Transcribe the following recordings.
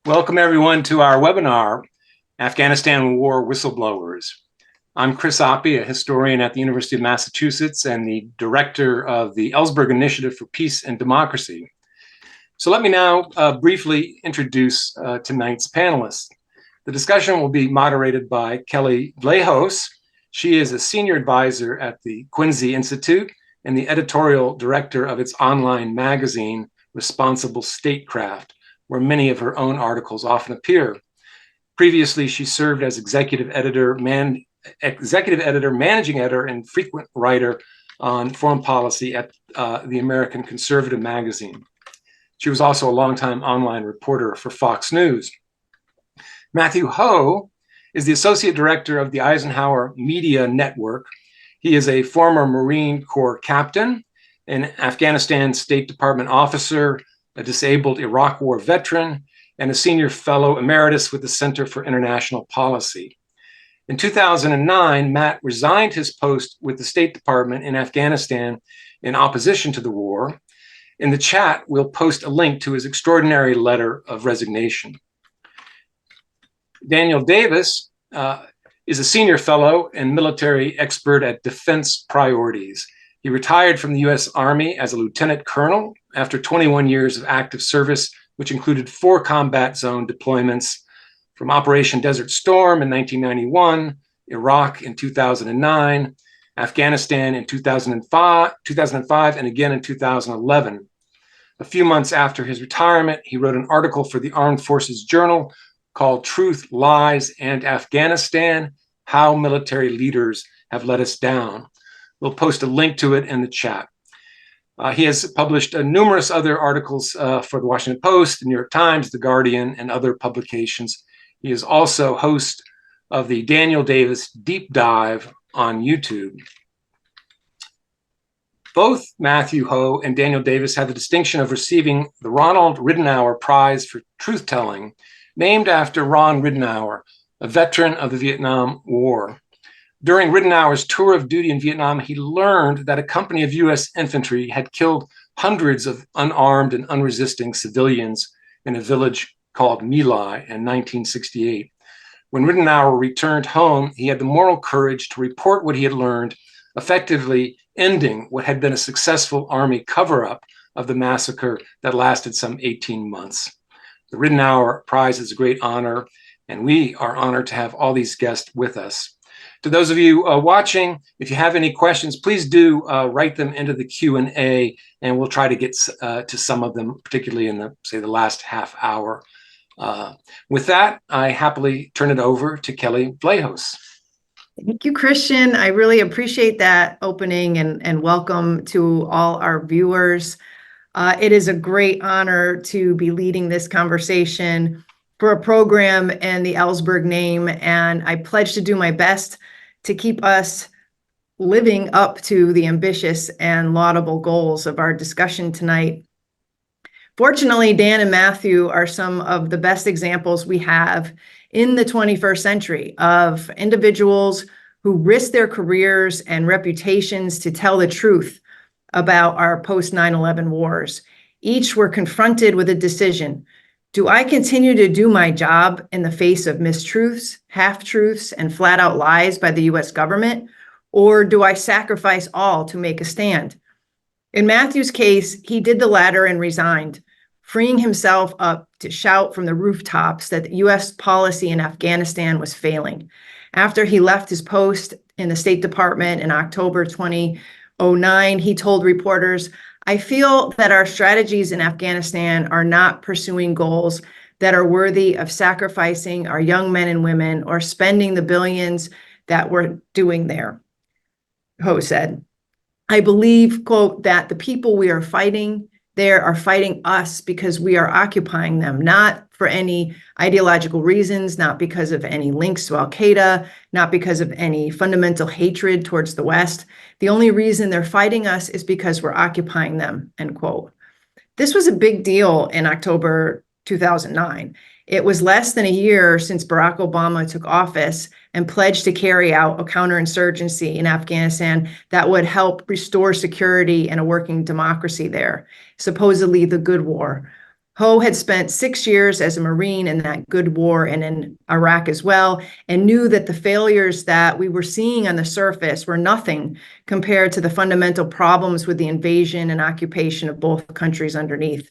Welcome everyone to our webinar, Afghanistan War Whistleblowers. I'm Chris Oppie, a historian at the University of Massachusetts and the director of the Ellsberg Initiative for Peace and Democracy. So let me now briefly introduce tonight's panelists. The discussion will be moderated by Kelley Vlahos. She is a senior advisor at the Quincy Institute and the editorial director of its online magazine, Responsible Statecraft, where many of her own articles often appear. Previously, she served as executive editor, managing editor, and frequent writer on foreign policy at the American Conservative magazine. She was also a longtime online reporter for Fox News. Matthew Ho is the associate director of the Eisenhower Media Network. He is a former Marine Corps captain, an Afghanistan State Department officer, a disabled Iraq War veteran, and a senior fellow emeritus with the Center for International Policy. In 2009, Matt resigned his post with the State Department in Afghanistan in opposition to the war. In the chat, we'll post a link to his extraordinary letter of resignation. Daniel Davis is a senior fellow and military expert at Defense Priorities. He retired from the U.S. Army as a lieutenant colonel after 21 years of active service, which included 4 combat zone deployments from Operation Desert Storm in 1991, Iraq in 2009, Afghanistan in 2005, and again in 2011. A few months after his retirement, he wrote an article for the Armed Forces Journal called Truth, Lies, and Afghanistan: How Military Leaders Have Let Us Down. We'll post a link to it in the chat. He has published numerous other articles for the Washington Post, the New York Times, The Guardian, and other publications. He is also host of the Daniel Davis Deep Dive on YouTube. Both Matthew Ho and Daniel Davis have the distinction of receiving the Ronald Ridenhour Prize for Truth-Telling, named after Ron Ridenhour, a veteran of the Vietnam War. During Ridenhour's tour of duty in Vietnam, he learned that a company of U.S. infantry had killed hundreds of unarmed and unresisting civilians in a village called My Lai in 1968. When Ridenhour returned home, he had the moral courage to report what he had learned, effectively ending what had been a successful Army cover-up of the massacre that lasted some 18 months. The Ridenhour Prize is a great honor, and we are honored to have all these guests with us. To those of you watching, if you have any questions, please do write them into the Q&A, and we'll try to get to some of them, particularly in the last half hour. With that, I happily turn it over to Kelley Vlahos. Thank you, Christian. I really appreciate that opening, and welcome to all our viewers. It is a great honor to be leading this conversation for a program and the Ellsberg name, and I pledge to do my best to keep us living up to the ambitious and laudable goals of our discussion tonight. Fortunately, Dan and Matthew are some of the best examples we have in the 21st century of individuals who risk their careers and reputations to tell the truth about our post-9/11 wars. Each were confronted with a decision. Do I continue to do my job in the face of mistruths, half-truths, and flat-out lies by the U.S. government, or do I sacrifice all to make a stand? In Matthew's case, he did the latter and resigned, freeing himself up to shout from the rooftops that U.S. policy in Afghanistan was failing. After he left his post in the State Department in October 2009, he told reporters, "I feel that our strategies in Afghanistan are not pursuing goals that are worthy of sacrificing our young men and women or spending the billions that we're doing there," Ho said. "I believe," quote, "that the people we are fighting there are fighting us because we are occupying them, not for any ideological reasons, not because of any links to Al-Qaeda, not because of any fundamental hatred towards the West. The only reason they're fighting us is because we're occupying them," end quote. This was a big deal in October 2009. It was less than a year since Barack Obama took office and pledged to carry out a counterinsurgency in Afghanistan that would help restore security and a working democracy there, supposedly the good war. Ho had spent 6 years as a Marine in that good war and in Iraq as well, and knew that the failures that we were seeing on the surface were nothing compared to the fundamental problems with the invasion and occupation of both countries underneath.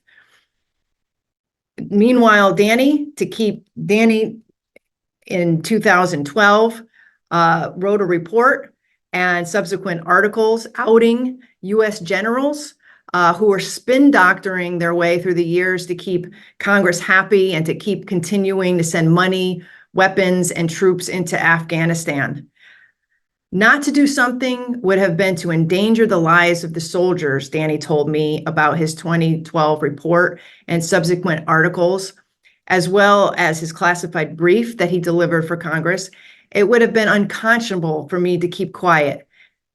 Meanwhile, Danny in 2012 wrote a report and subsequent articles outing U.S. generals who were spin doctoring their way through the years to keep Congress happy and to keep continuing to send money, weapons, and troops into Afghanistan. Not to do something would have been to endanger the lives of the soldiers, Danny told me about his 2012 report and subsequent articles, as well as his classified brief that he delivered for Congress. It would have been unconscionable for me to keep quiet.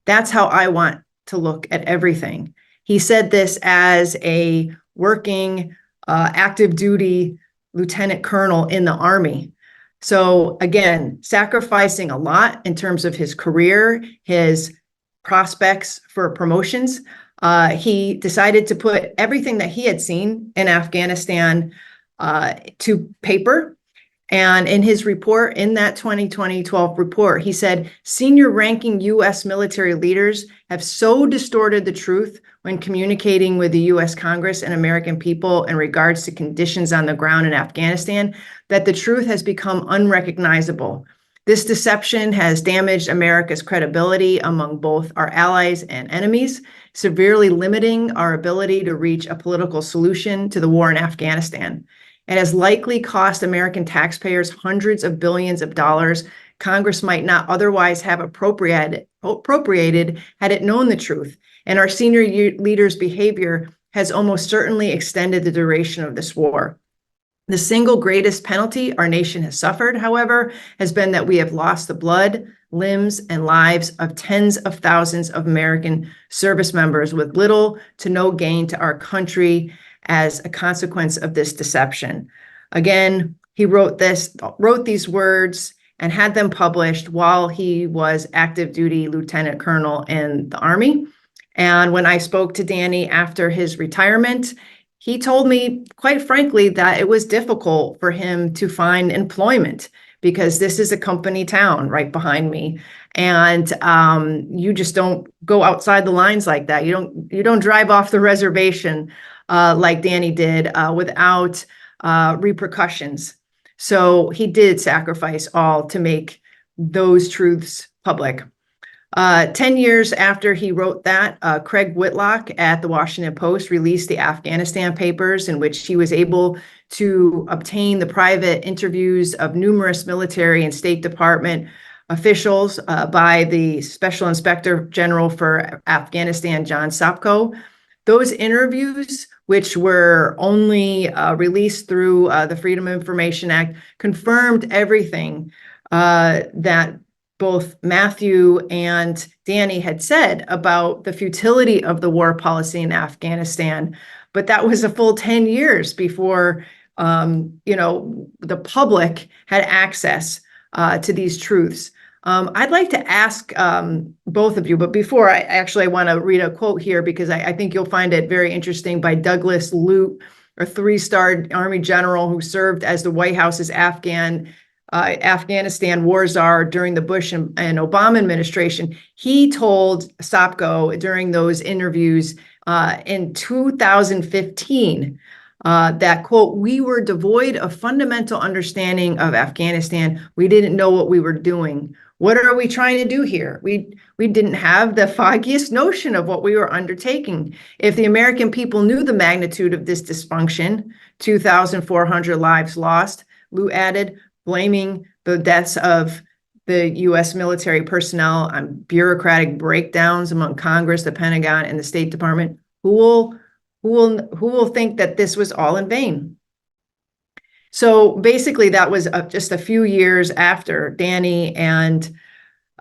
That's how I want to look at everything. He said this as a working active duty lieutenant colonel in the Army. So again, sacrificing a lot in terms of his career, his prospects for promotions. He decided to put everything that he had seen in Afghanistan to paper. And in his report, in that 2012 report, he said, senior ranking U.S. military leaders have so distorted the truth when communicating with the U.S. Congress and American people in regards to conditions on the ground in Afghanistan that the truth has become unrecognizable. This deception has damaged America's credibility among both our allies and enemies, severely limiting our ability to reach a political solution to the war in Afghanistan. It has likely cost American taxpayers hundreds of billions of dollars Congress might not otherwise have appropriated had it known the truth. And our senior leaders' behavior has almost certainly extended the duration of this war. The single greatest penalty our nation has suffered, however, has been that we have lost the blood, limbs, and lives of tens of thousands of American service members with little to no gain to our country as a consequence of this deception. Again, he wrote these words and had them published while he was active duty lieutenant colonel in the Army. And when I spoke to Danny after his retirement, he told me, quite frankly, that it was difficult for him to find employment because this is a company town right behind me. And you just don't go outside the lines like that. You don't drive off the reservation like Danny did without repercussions. So he did sacrifice all to make those truths public. 10 years after he wrote that, Craig Whitlock at the Washington Post released the Afghanistan papers, in which he was able to obtain the private interviews of numerous military and State Department officials by the Special Inspector General for Afghanistan, John Sopko. Those interviews, which were only released through the Freedom of Information Act, confirmed everything that both Matthew and Danny had said about the futility of the war policy in Afghanistan. But that was a full 10 years before, the public had access to these truths. I'd like to ask both of you, but before I want to read a quote here because I think you'll find it very interesting by Douglas Lute, a 3-star Army general who served as the White House's Afghanistan war czar during the Bush and Obama administration. He told Sopko during those interviews in 2015 that, quote, we were devoid of fundamental understanding of Afghanistan. We didn't know what we were doing. What are we trying to do here? We didn't have the foggiest notion of what we were undertaking. If the American people knew the magnitude of this dysfunction, 2,400 lives lost, Lute added, blaming the deaths of the U.S. military personnel on bureaucratic breakdowns among Congress, the Pentagon, and the State Department. Who will think that this was all in vain? So basically, that was just a few years after Danny and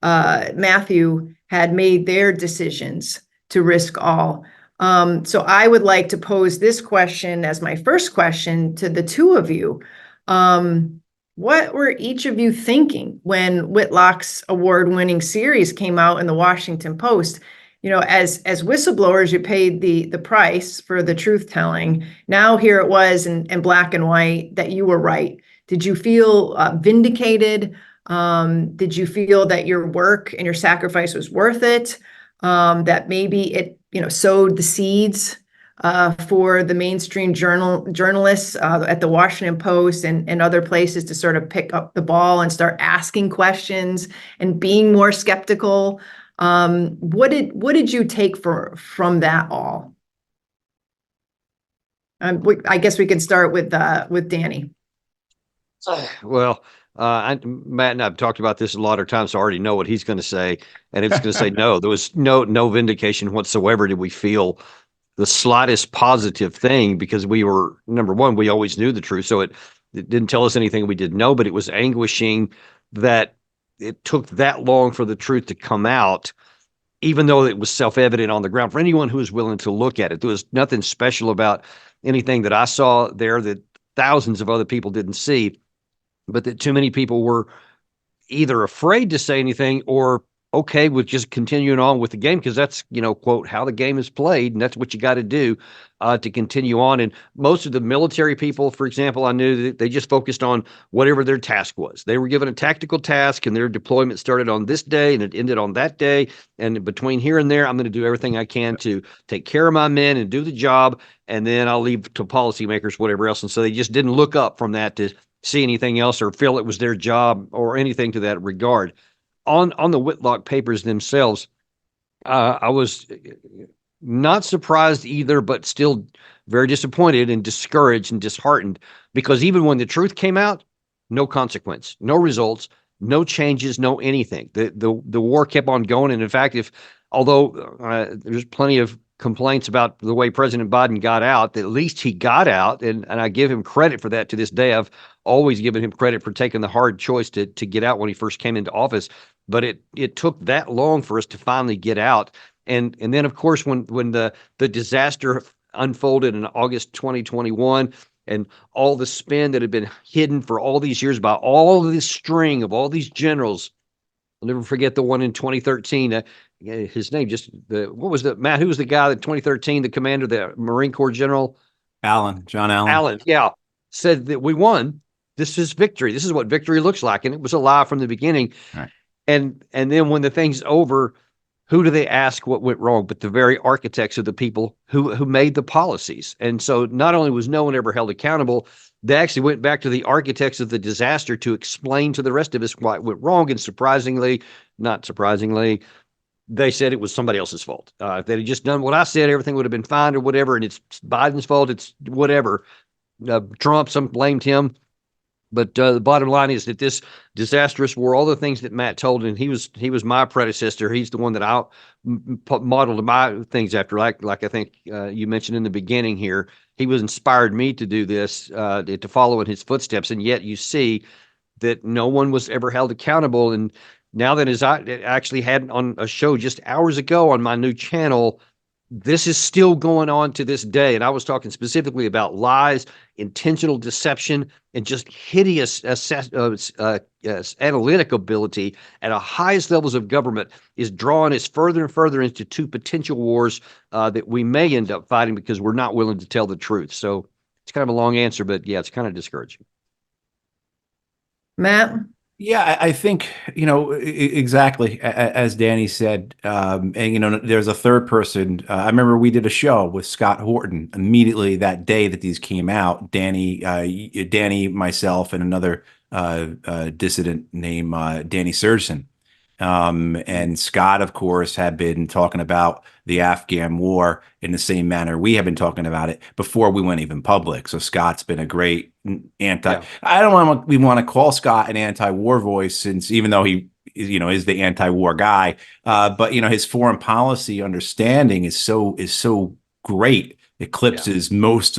Matthew had made their decisions to risk all. So I would like to pose this question as my first question to the two of you. What were each of you thinking when Whitlock's award-winning series came out in the Washington Post? as whistleblowers, you paid the price for the truth telling. Now here it was in black and white that you were right. Did you feel vindicated? Did you feel that your work and your sacrifice was worth it? That maybe it, sowed the seeds for the mainstream journalists at the Washington Post and other places to sort of pick up the ball and start asking questions and being more skeptical. What did you take from that all? I guess we can start with Danny. Well, Matt and I've talked about this a lot of times, so I already know what he's going to say, and it's going to say no. There was no vindication whatsoever. Did we feel the slightest positive thing, because we were, number one, we always knew the truth, so it didn't tell us anything we didn't know, but it was anguishing that it took that long for the truth to come out, even though it was self-evident on the ground for anyone who was willing to look at it. There was nothing special about anything that I saw there that thousands of other people didn't see, but that too many people were either afraid to say anything or okay with just continuing on with the game, because that's, quote, how the game is played, and that's what you got to do to continue on. And most of the military people, for example, I knew that they just focused on whatever their task was. They were given a tactical task, and their deployment started on this day and it ended on that day. And between here and there, I'm going to do everything I can to take care of my men and do the job, and then I'll leave to policymakers whatever else. And so they just didn't look up from that to see anything else or feel it was their job or anything to that regard. On the Whitlock papers themselves, I was not surprised either, but still very disappointed and discouraged and disheartened, because even when the truth came out, no consequence, no results, no changes, no anything. The war kept on going. And in fact, although there's plenty of complaints about the way President Biden got out, at least he got out, and I give him credit for that to this day. I've always given him credit for taking the hard choice to get out when he first came into office. But it took that long for us to finally get out. And then, of course, when the disaster unfolded in August 2021, and all the spin that had been hidden for all these years by all of this string of all these generals, I'll never forget the one in 2013. His name what was Matt? Who was the guy that 2013, the commander, the Marine Corps general? John Allen. Allen, yeah, said that we won. This is victory. This is what victory looks like. And it was a lie from the beginning. Right. And then when the thing's over, who do they ask what went wrong? But the very architects of the people who made the policies. And so not only was no one ever held accountable, they actually went back to the architects of the disaster to explain to the rest of us why it went wrong. And not surprisingly, they said it was somebody else's fault. If they'd just done what I said, everything would have been fine or whatever. And it's Biden's fault. It's whatever. Trump, some blamed him. But the bottom line is that this disastrous war, all the things that Matt told, and he was my predecessor. He's the one that I modeled my things after, like I think you mentioned in the beginning here. He was inspired me to do this, to follow in his footsteps. And yet you see that no one was ever held accountable. And now that, as I actually had on a show just hours ago on my new channel, this is still going on to this day. And I was talking specifically about lies, intentional deception, and just hideous analytic ability at the highest levels of government is drawing us further and further into two potential wars that we may end up fighting because we're not willing to tell the truth. So it's kind of a long answer, but yeah, it's kind of discouraging. Matt? Yeah, I think, exactly as Danny said, and, there's a third person. I remember we did a show with Scott Horton immediately that day that these came out. Danny, myself, and another dissident named Danny Surgeon. And Scott, of course, had been talking about the Afghan war in the same manner we have been talking about it before we went even public. So Scott's been a great I don't want we want to call Scott an anti-war voice, since even though he is the anti-war guy, but his foreign policy understanding is so great, eclipses most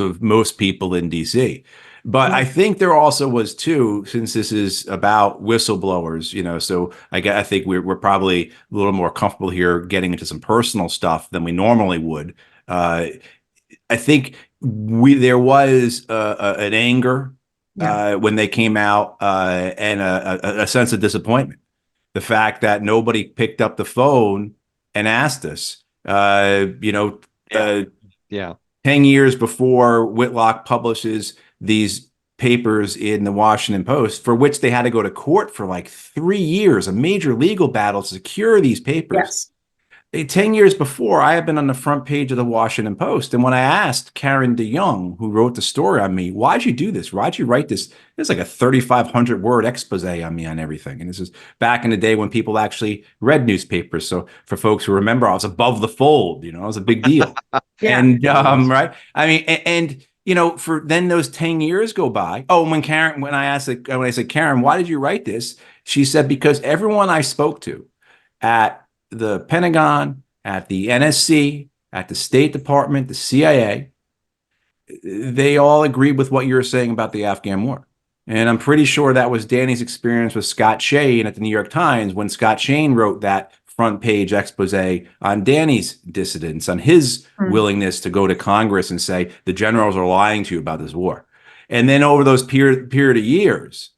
people in DC. But I think there also was too, since this is about whistleblowers, so I think we're probably a little more comfortable here getting into some personal stuff than we normally would. I think there was an anger when they came out, and a sense of disappointment. The fact that nobody picked up the phone and asked us. You know, Yeah. 10 years before Whitlock publishes these papers in the Washington Post, for which they had to go to court for like 3 years, a major legal battle to secure these papers. Yes. 10 years before, I had been on the front page of the Washington Post. And when I asked Karen DeYoung, who wrote the story on me, why'd you do this? Why'd you write this? It's like a 3,500 word expose on me on everything. And this is back in the day when people actually read newspapers. So for folks who remember, I was above the fold, you know, it was a big deal. Yeah. And, right. I mean, and, you know, for then those 10 years go by. Oh, when I said, Karen, why did you write this? She said, because everyone I spoke to at the Pentagon, at the NSC, at the State Department, the CIA, they all agreed with what you were saying about the Afghan war. And I'm pretty sure that was Danny's experience with Scott Shane at the New York Times when Scott Shane wrote that front page expose on Danny's dissidence, on his willingness to go to Congress and say, the generals are lying to you about this war. And then over those period of years,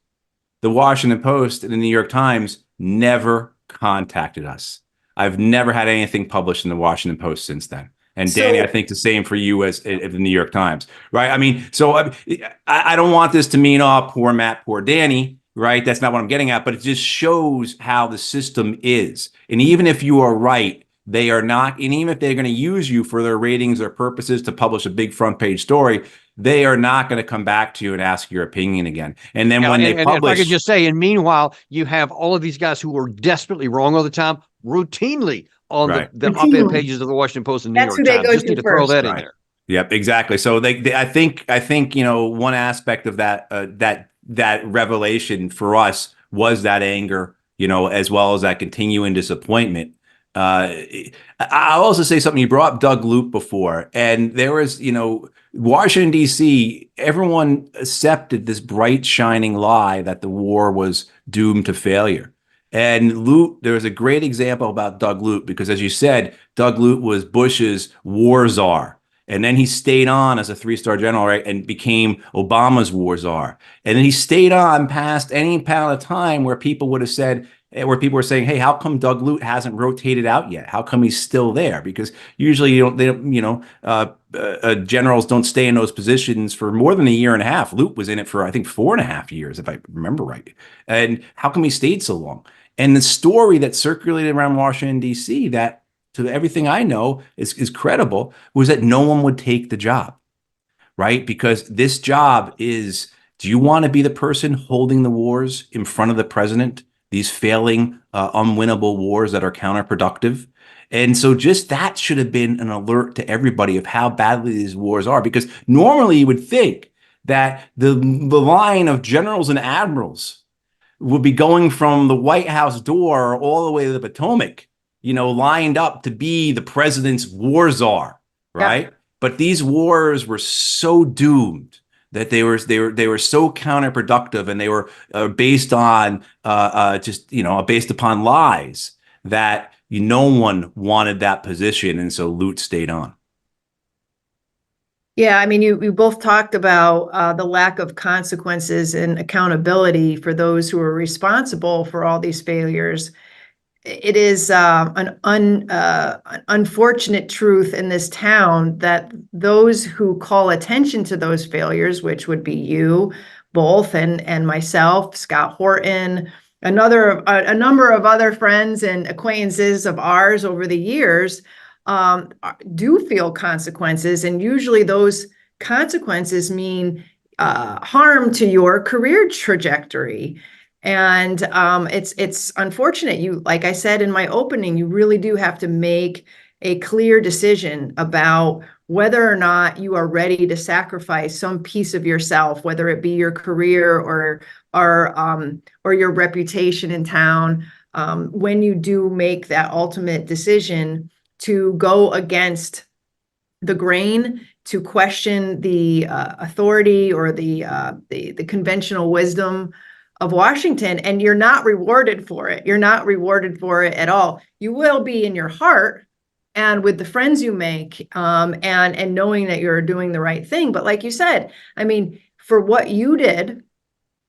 the Washington Post and the New York Times never contacted us. I've never had anything published in the Washington Post since then. And Danny, I think the same for you as the New York Times, right? I mean, so I don't want this to mean, oh, poor Matt, poor Danny, right? That's not what I'm getting at, but it just shows how the system is. And even if you are right, they are not, and even if they're going to use you for their ratings or purposes to publish a big front page story, they are not going to come back to you and ask your opinion again. And then when they publish, if I could just say, and meanwhile, you have all of these guys who are desperately wrong all the time, routinely on the op-ed pages of the Washington Post and New York Times. Just need to throw that in there. Yep, exactly. So I think you know, one aspect of that that revelation for us was that anger, you know, as well as that continuing disappointment. I'll also say something. You brought up Doug Lute before, and there was, you know, Washington, D.C., everyone accepted this bright, shining lie that the war was doomed to failure. And Lute, there's a great example about Doug Lute, because as you said, Doug Lute was Bush's war czar. And then he stayed on as a three-star general, right, and became Obama's war czar. And then he stayed on past any amount of time where people would have said, where people were saying, hey, how come Doug Lute hasn't rotated out yet? How come he's still there? Because usually generals don't stay in those positions for more than a year and a half. Lute was in it for, I think, 4.5 years, if I remember right. And how come he stayed so long? And the story that circulated around Washington, D.C., that to everything I know is credible, was that no one would take the job, right? Because this job is, do you want to be the person holding the wars in front of the president? These failing, unwinnable wars that are counterproductive. And so just that should have been an alert to everybody of how badly these wars are, because normally you would think that the line of generals and admirals would be going from the White House door all the way to the Potomac, you know, lined up to be the president's war czar, right? Yeah. But these wars were so doomed that they were so counterproductive, and they were based on based upon lies, that no one wanted that position, and so Lute stayed on. Yeah, I mean, you both talked about the lack of consequences and accountability for those who are responsible for all these failures. It is an unfortunate truth in this town that those who call attention to those failures, which would be you both and myself, Scott Horton, a number of other friends and acquaintances of ours over the years, do feel consequences. And usually those consequences mean harm to your career trajectory. And it's unfortunate. You, like I said in my opening, you really do have to make a clear decision about whether or not you are ready to sacrifice some piece of yourself, whether it be your career or your reputation in town. When you do make that ultimate decision to go against the grain, to question the authority or the conventional wisdom of Washington, and you're not rewarded for it. You're not rewarded for it at all. You will be in your heart and with the friends you make, and knowing that you're doing the right thing. But like you said, I mean, for what you did,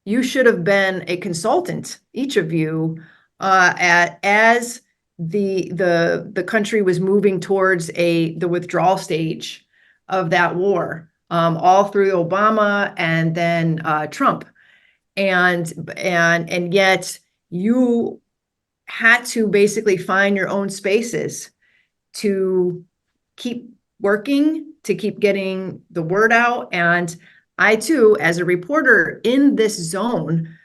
you should have been a consultant, each of you, as the country was moving towards the withdrawal stage of that war, all through Obama and then Trump, and yet you had to basically find your own spaces to keep working, to keep getting the word out. And I too, as a reporter in this zone,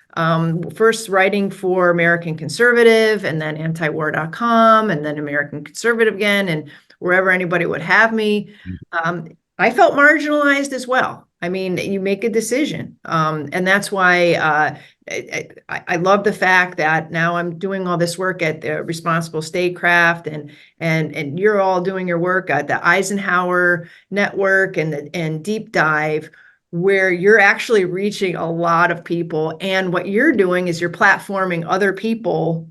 first writing for American Conservative and then antiwar.com and then American Conservative again, and wherever anybody would have me, I felt marginalized as well. I mean, you make a decision. And that's why I love the fact that now I'm doing all this work at the Responsible Statecraft, and you're all doing your work at the Eisenhower Network and Deep Dive, where you're actually reaching a lot of people. And what you're doing is you're platforming other people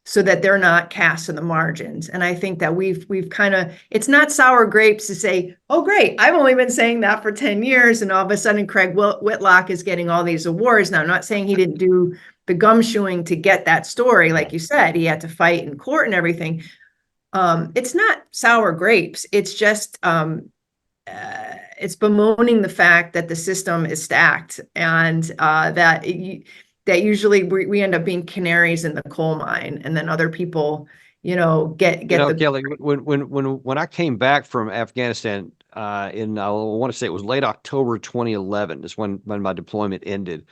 so that they're not cast in the margins. And I think that we've kind of, it's not sour grapes to say, oh, great, I've only been saying that for 10 years. And all of a sudden, Craig Whitlock is getting all these awards. Now, I'm not saying he didn't do the gumshoeing to get that story. Like you said, he had to fight in court and everything. It's not sour grapes. It's just, it's bemoaning the fact that the system is stacked, and that usually we end up being canaries in the coal mine, and then other people, get Kelley, when I came back from Afghanistan I want to say it was late October 2011 is when my deployment ended.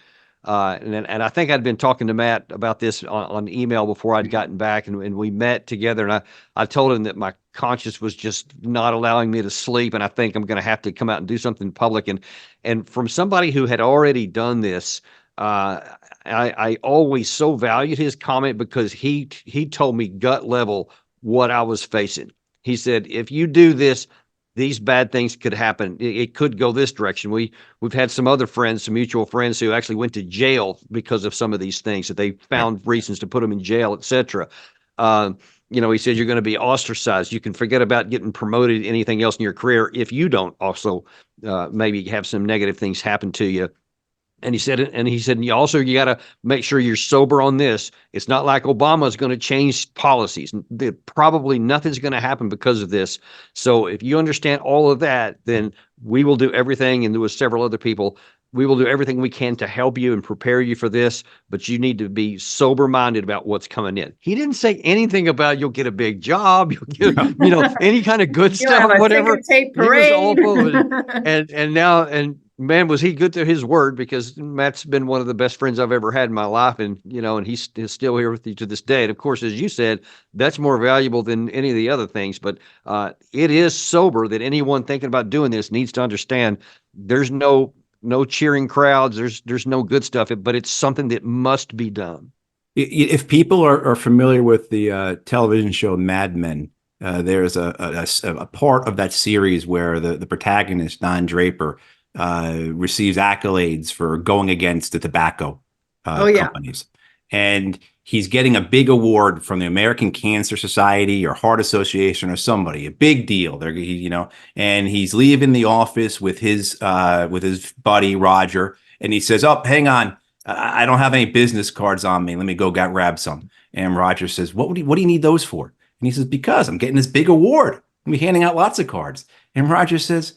And I think I'd been talking to Matt about this on email before I'd gotten back, and we met together, and I told him that my conscience was just not allowing me to sleep, and I think I'm going to have to come out and do something public. And from somebody who had already done this, I always so valued his comment, because he told me gut level what I was facing. He said, if you do this, these bad things could happen. It could go this direction. We've had some other friends, some mutual friends, who actually went to jail because of some of these things, that they found reasons to put them in jail, etc. He said, you're going to be ostracized. You can forget about getting promoted, anything else in your career, if you don't also maybe have some negative things happen to you. And he said, you got to make sure you're sober on this. It's not like Obama's going to change policies. Probably nothing's going to happen because of this. So if you understand all of that, then we will do everything. And there was several other people. We will do everything we can to help you and prepare you for this, but you need to be sober-minded about what's coming in. He didn't say anything about you'll get a big job, you'll get, any kind of good stuff, whatever. He was awful. And man, was he good to his word, because Matt's been one of the best friends I've ever had in my life. And, and he's still here with you to this day. And of course, as you said, that's more valuable than any of the other things. But it is sober that anyone thinking about doing this needs to understand there's no cheering crowds. There's no good stuff, but it's something that must be done. If people are familiar with the television show Mad Men, there's a part of that series where the protagonist, Don Draper, receives accolades for going against the tobacco companies. And he's getting a big award from the American Cancer Society or Heart Association or somebody, a big deal. And he's leaving the office with his buddy Roger, and he says, "Oh, hang on, I don't have any business cards on me. Let me go grab some." And Roger says, "What do you need those for?" And he says, "Because I'm getting this big award. I'm be handing out lots of cards." And Roger says,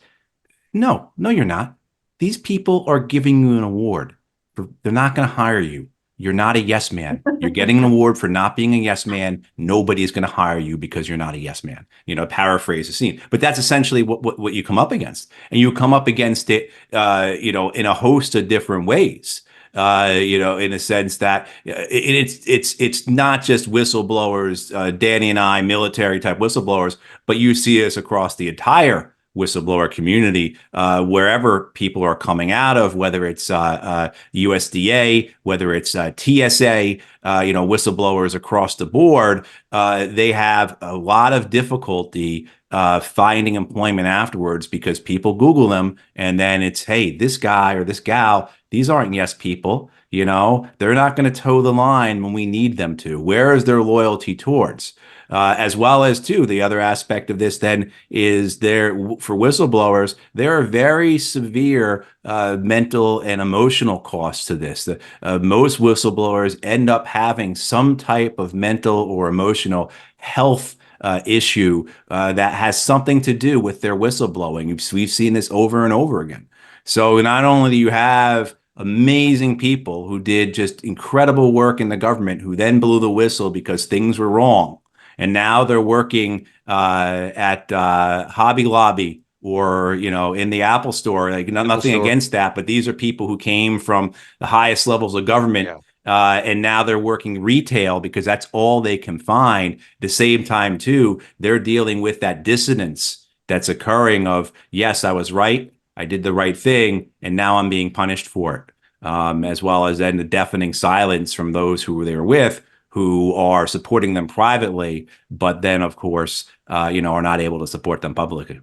No, you're not. These people are giving you an award. They're not going to hire you. You're not a yes man. You're getting an award for not being a yes man. Nobody is going to hire you because you're not a yes man. Paraphrase the scene. But that's essentially what you come up against. And you come up against it, in a host of different ways. In a sense that it's not just whistleblowers, Danny and I, military type whistleblowers, but you see this across the entire whistleblower community, wherever people are coming out of, whether it's USDA, whether it's TSA, whistleblowers across the board, they have a lot of difficulty finding employment afterwards, because people Google them, and then it's, hey, this guy or this gal, these aren't yes people. They're not going to toe the line when we need them to. Where is their loyalty towards? As well as, too, the other aspect of this then is for whistleblowers, there are very severe mental and emotional costs to this. Most whistleblowers end up having some type of mental or emotional health issue that has something to do with their whistleblowing. We've seen this over and over again. So not only do you have amazing people who did just incredible work in the government who then blew the whistle because things were wrong, and now they're working at Hobby Lobby or in the Apple Store. Like nothing against that, but these are people who came from the highest levels of government. Yeah. And now they're working retail because that's all they can find. At the same time, too, they're dealing with that dissonance that's occurring of, yes, I was right, I did the right thing, and now I'm being punished for it. As well as then the deafening silence from those who they were with, who are supporting them privately, but then, of course, are not able to support them publicly.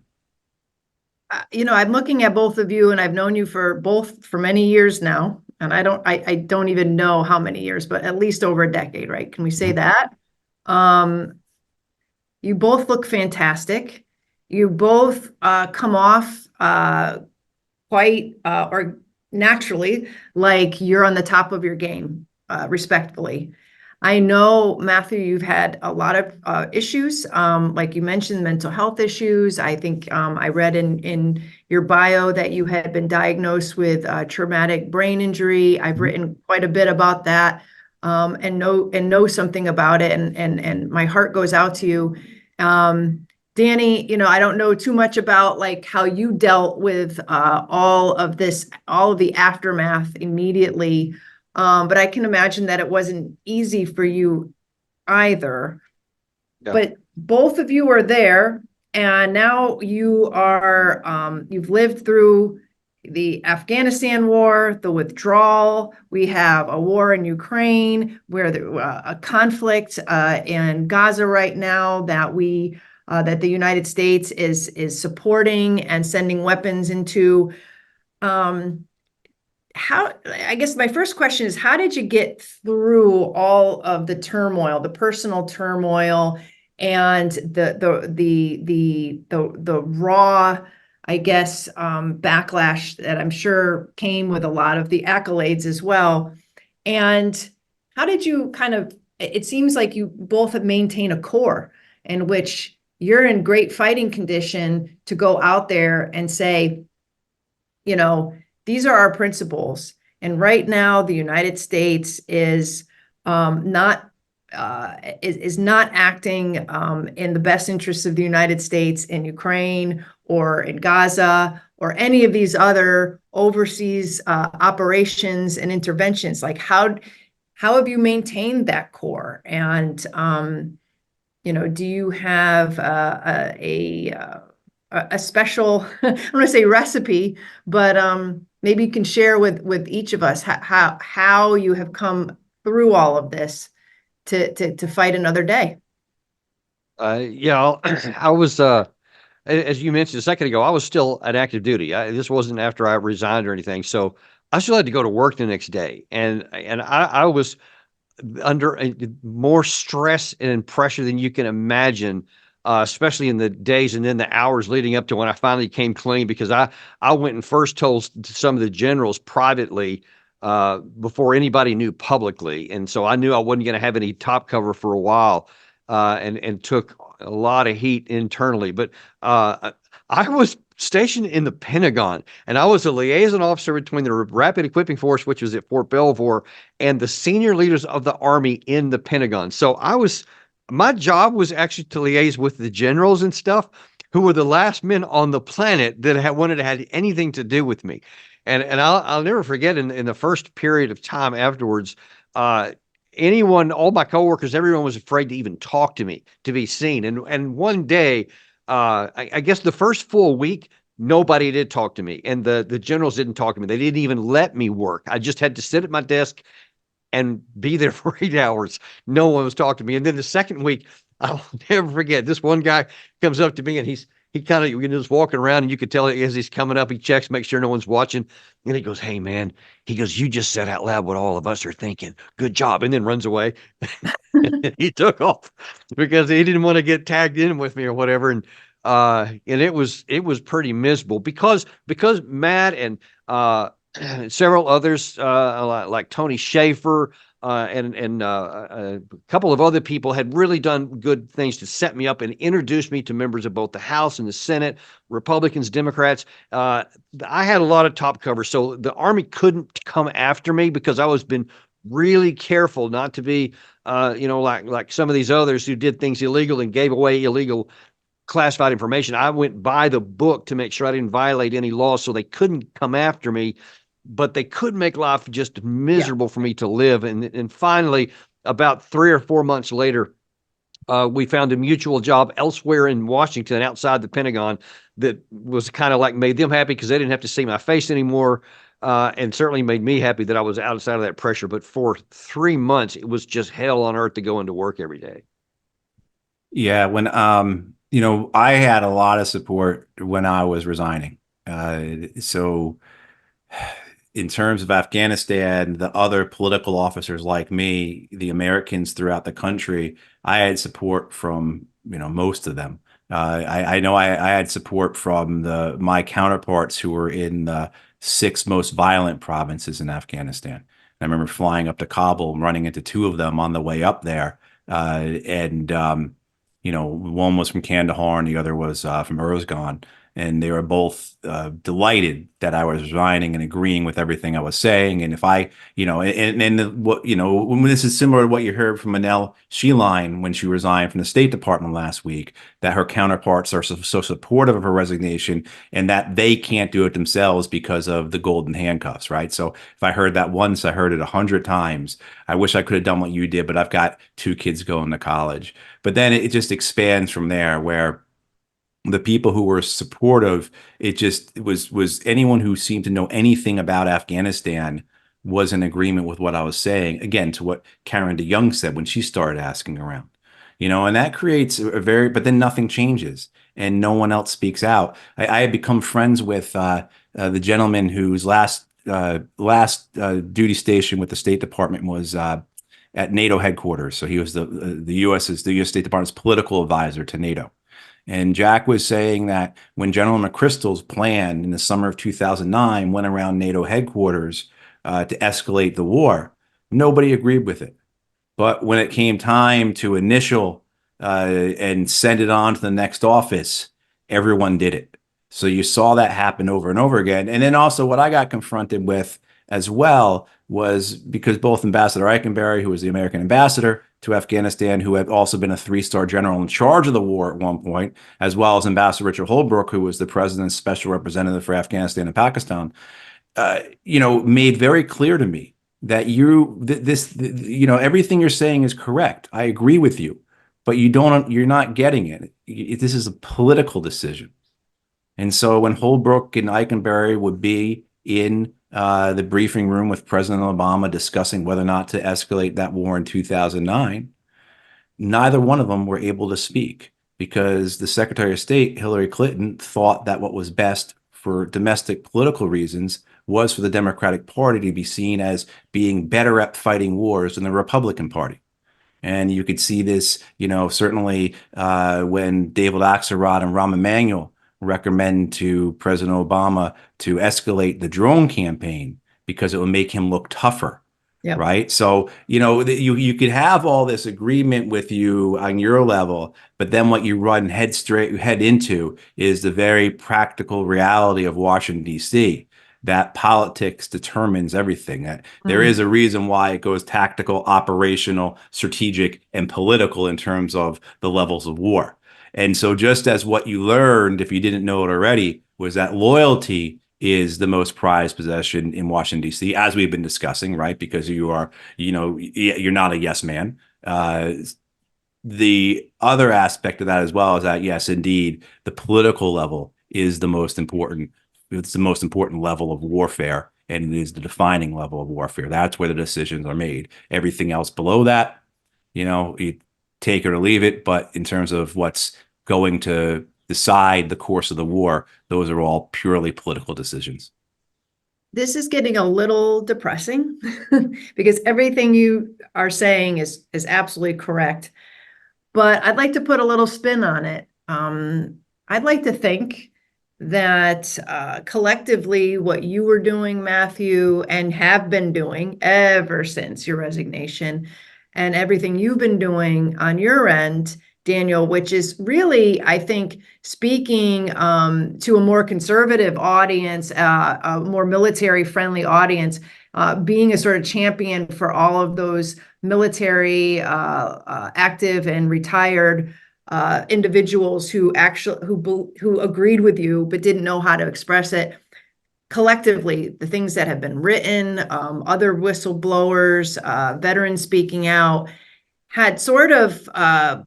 I'm looking at both of you, and I've known you for many years now. And I don't even know how many years, but at least over a decade, right? Can we say that? You both look fantastic. You both come off quite or naturally like you're on the top of your game, respectfully. I know, Matthew, you've had a lot of issues, like you mentioned, mental health issues. I think I read in your bio that you had been diagnosed with traumatic brain injury. I've written quite a bit about that, and know something about it. And my heart goes out to you, Danny. I don't know too much about like how you dealt with all of the aftermath immediately. But I can imagine that it wasn't easy for you either. Yeah. But both of you are there, and now you are, you've lived through the Afghanistan war, the withdrawal. We have a war in Ukraine, where a conflict in Gaza right now that that the United States is supporting and sending weapons into. I guess my first question is, how did you get through all of the turmoil, the personal turmoil, and the raw, I guess, backlash that I'm sure came with a lot of the accolades as well? And how did you it seems like you both have maintained a core in which you're in great fighting condition to go out there and say, these are our principles. And right now, the United States is not acting in the best interests of the United States in Ukraine or in Gaza or any of these other overseas operations and interventions. Like how have you maintained that core? And do you have a special, I don't want to say recipe, but maybe you can share with each of us how you have come through all of this to fight another day. Yeah, I was, as you mentioned a second ago, I was still at active duty. This wasn't after I resigned or anything, so I still had to go to work the next day, and I was under more stress and pressure than you can imagine. Especially in the days and then the hours leading up to when I finally came clean, because I went and first told some of the generals privately before anybody knew publicly. And so I knew I wasn't going to have any top cover for a while, and took a lot of heat internally. But I was stationed in the Pentagon, and I was a liaison officer between the Rapid Equipping Force, which was at Fort Belvoir, and the senior leaders of the Army in the Pentagon. So my job was actually to liaise with the generals and stuff who were the last men on the planet that wanted to have anything to do with me. And I'll never forget in the first period of time afterwards, all my coworkers, everyone was afraid to even talk to me, to be seen. And one day, I guess the first full week, nobody did talk to me. And the generals didn't talk to me. They didn't even let me work. I just had to sit at my desk and be there for 8 hours. No one was talking to me. And then the second week, I'll never forget, this one guy comes up to me, and he kind of just walking around, and you could tell as he's coming up, he checks, make sure no one's watching. And he goes, "Hey man," he goes, "you just said out loud what all of us are thinking. Good job." And then runs away. He took off because he didn't want to get tagged in with me or whatever. And it was pretty miserable because Matt and several others, like Tony Schaefer, and a couple of other people had really done good things to set me up and introduce me to members of both the House and the Senate, Republicans, Democrats. I had a lot of top cover, so the Army couldn't come after me because I was been really careful not to be, like some of these others who did things illegal and gave away illegal classified information. I went by the book to make sure I didn't violate any laws, so they couldn't come after me, but they could make life just miserable for me to live. And finally, about 3 or 4 months later, we found a mutual job elsewhere in Washington outside the Pentagon that was kind of like made them happy because they didn't have to see my face anymore. And certainly made me happy that I was outside of that pressure. But for 3 months, it was just hell on earth to go into work every day. Yeah, when I had a lot of support when I was resigning. So in terms of Afghanistan, the other political officers like me, the Americans throughout the country, I had support from, most of them. I know I had support from my counterparts who were in the 6 most violent provinces in Afghanistan. I remember flying up to Kabul and running into 2 of them on the way up there. One was from Kandahar and the other was from Uruzgan. And they were both delighted that I was resigning and agreeing with everything I was saying. And if I, when this is similar to what you heard from Manel Sheline when she resigned from the State Department last week, that her counterparts are so supportive of her resignation and that they can't do it themselves because of the golden handcuffs, right? So if I heard that once, I heard it 100 times. I wish I could have done what you did, but I've got 2 kids going to college. But then it just expands from there, where the people who were supportive, it was anyone who seemed to know anything about Afghanistan was in agreement with what I was saying. Again, to what Karen DeYoung said when she started asking around, and that creates but then nothing changes and no one else speaks out. I had become friends with the gentleman whose last duty station with the State Department was at NATO headquarters. So he was the U.S. State Department's political advisor to NATO. And Jack was saying that when General McChrystal's plan in the summer of 2009 went around NATO headquarters to escalate the war, nobody agreed with it. But when it came time to initial and send it on to the next office, everyone did it. So you saw that happen over and over again. And then also what I got confronted with as well was because both Ambassador Eikenberry, who was the American ambassador to Afghanistan, who had also been a 3-star general in charge of the war at one point, as well as Ambassador Richard Holbrooke, who was the president's special representative for Afghanistan and Pakistan, made very clear to me that everything you're saying is correct. I agree with you, but you're not getting it. This is a political decision. And so when Holbrooke and Eikenberry would be in the briefing room with President Obama discussing whether or not to escalate that war in 2009, neither one of them were able to speak because the Secretary of State, Hillary Clinton, thought that what was best for domestic political reasons was for the Democratic Party to be seen as being better at fighting wars than the Republican Party. And you could see this, certainly when David Axelrod and Rahm Emanuel recommend to President Obama to escalate the drone campaign because it will make him look tougher. Yep. Right. So, you could have all this agreement with you on your level, but then what you run head into is the very practical reality of Washington, D.C., that politics determines everything. That there is a reason why it goes tactical, operational, strategic, and political in terms of the levels of war. And so just as what you learned, if you didn't know it already, was that loyalty is the most prized possession in Washington, D.C., as we've been discussing, right? Because you're not a yes man. The other aspect of that as well is that, yes, indeed, the political level is the most important. It's the most important level of warfare, and it is the defining level of warfare. That's where the decisions are made. Everything else below that, you take it or leave it. But in terms of what's going to decide the course of the war, those are all purely political decisions. This is getting a little depressing because everything you are saying is absolutely correct. But I'd like to put a little spin on it. I'd like to think that collectively what you were doing, Matthew, and have been doing ever since your resignation, and everything you've been doing on your end, Daniel, which is really, I think, speaking to a more conservative audience, a more military-friendly audience, being a sort of champion for all of those military, active and retired individuals who agreed with you but didn't know how to express it. Collectively, the things that have been written, other whistleblowers, veterans speaking out, had sort of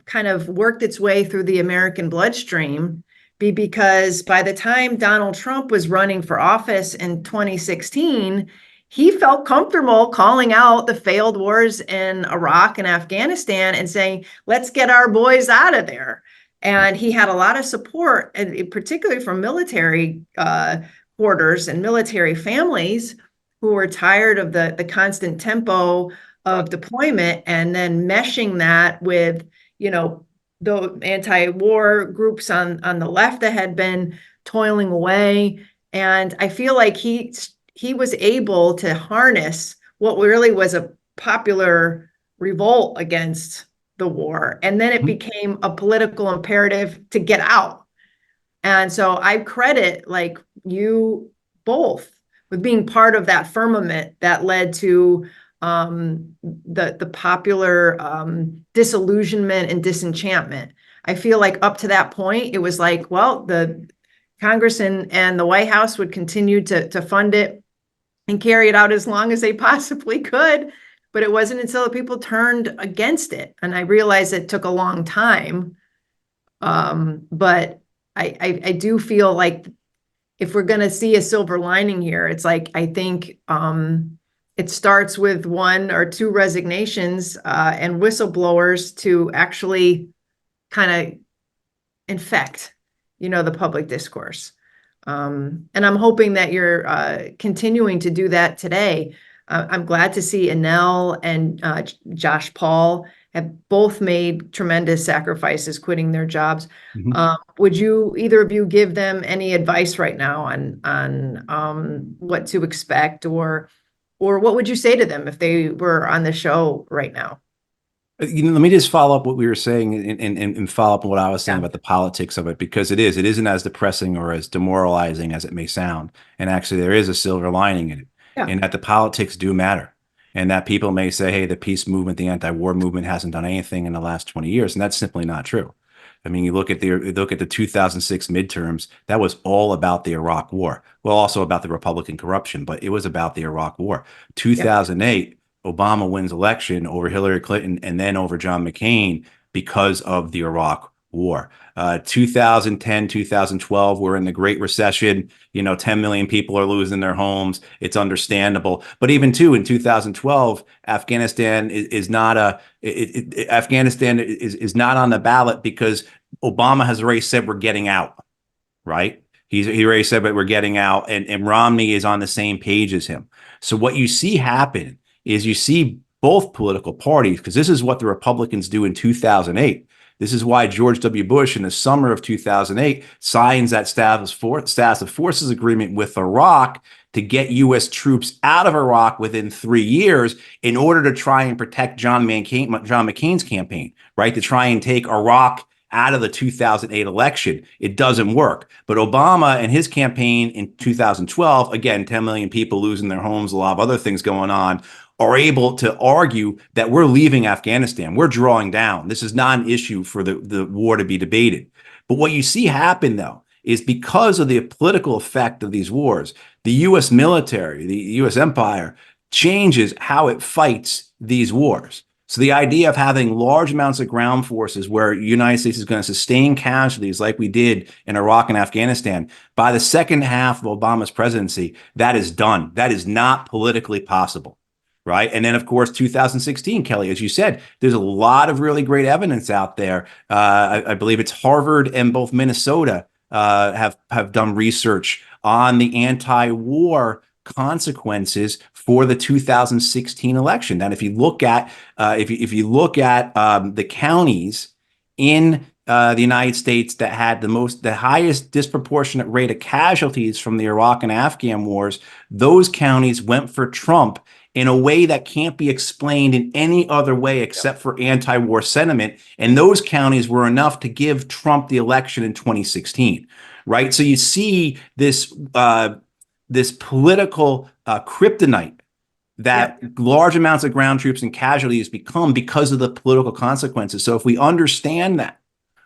kind of worked its way through the American bloodstream, because by the time Donald Trump was running for office in 2016, he felt comfortable calling out the failed wars in Iraq and Afghanistan and saying, let's get our boys out of there. And he had a lot of support, and particularly from military quarters and military families who were tired of the constant tempo of deployment, and then meshing that with, the anti-war groups on the left that had been toiling away. And I feel like he was able to harness what really was a popular revolt against the war. And then it became a political imperative to get out. And so I credit like you both with being part of that firmament that led to the popular disillusionment and disenchantment. I feel like up to that point, it was like, well, the Congress and the White House would continue to fund it and carry it out as long as they possibly could. But it wasn't until the people turned against it. And I realized it took a long time. But I do feel like if we're going to see a silver lining here, it's like, I think it starts with 1 or 2 resignations and whistleblowers to actually kind of infect, the public discourse. And I'm hoping that you're continuing to do that today. I'm glad to see Anel and Josh Paul have both made tremendous sacrifices quitting their jobs. Would you, either of you, give them any advice right now on what to expect, or what would you say to them if they were on the show right now? Let me just follow up what we were saying and follow up on what I was saying about the politics of it, because it isn't as depressing or as demoralizing as it may sound. And actually, there is a silver lining in it, and that the politics do matter. And that people may say, hey, the peace movement, the anti-war movement hasn't done anything in the last 20 years. And that's simply not true. I mean, you look at the 2006 midterms, that was all about the Iraq war. Well, also about the Republican corruption, but it was about the Iraq war. 2008, Obama wins election over Hillary Clinton and then over John McCain because of the Iraq war. 2010, 2012, we're in the Great Recession. 10 million people are losing their homes. It's understandable. But even in 2012, Afghanistan is not Afghanistan is not on the ballot because Obama has already said we're getting out, right? He already said that we're getting out, and Romney is on the same page as him. So what you see happen is you see both political parties, because this is what the Republicans do in 2008. This is why George W. Bush in the summer of 2008 signs that status of forces agreement with Iraq to get U.S. troops out of Iraq within 3 years in order to try and protect John McCain's campaign, right? To try and take Iraq out of the 2008 election. It doesn't work. But Obama and his campaign in 2012, again, 10 million people losing their homes, a lot of other things going on, are able to argue that we're leaving Afghanistan. We're drawing down. This is not an issue for the war to be debated. But what you see happen, though, is because of the political effect of these wars, the U.S. military, the U.S. empire, changes how it fights these wars. So the idea of having large amounts of ground forces where the United States is going to sustain casualties like we did in Iraq and Afghanistan, by the second half of Obama's presidency, that is done. That is not politically possible. Right. And then, of course, 2016, Kelley, as you said, there's a lot of really great evidence out there. I believe it's Harvard and both Minnesota have done research on the anti-war consequences for the 2016 election. That if you look at the counties in the United States that had the highest disproportionate rate of casualties from the Iraq and Afghan wars, those counties went for Trump in a way that can't be explained in any other way except for anti-war sentiment. And those counties were enough to give Trump the election in 2016, right? So you see this this political kryptonite that large amounts of ground troops and casualties become because of the political consequences. So if we understand that,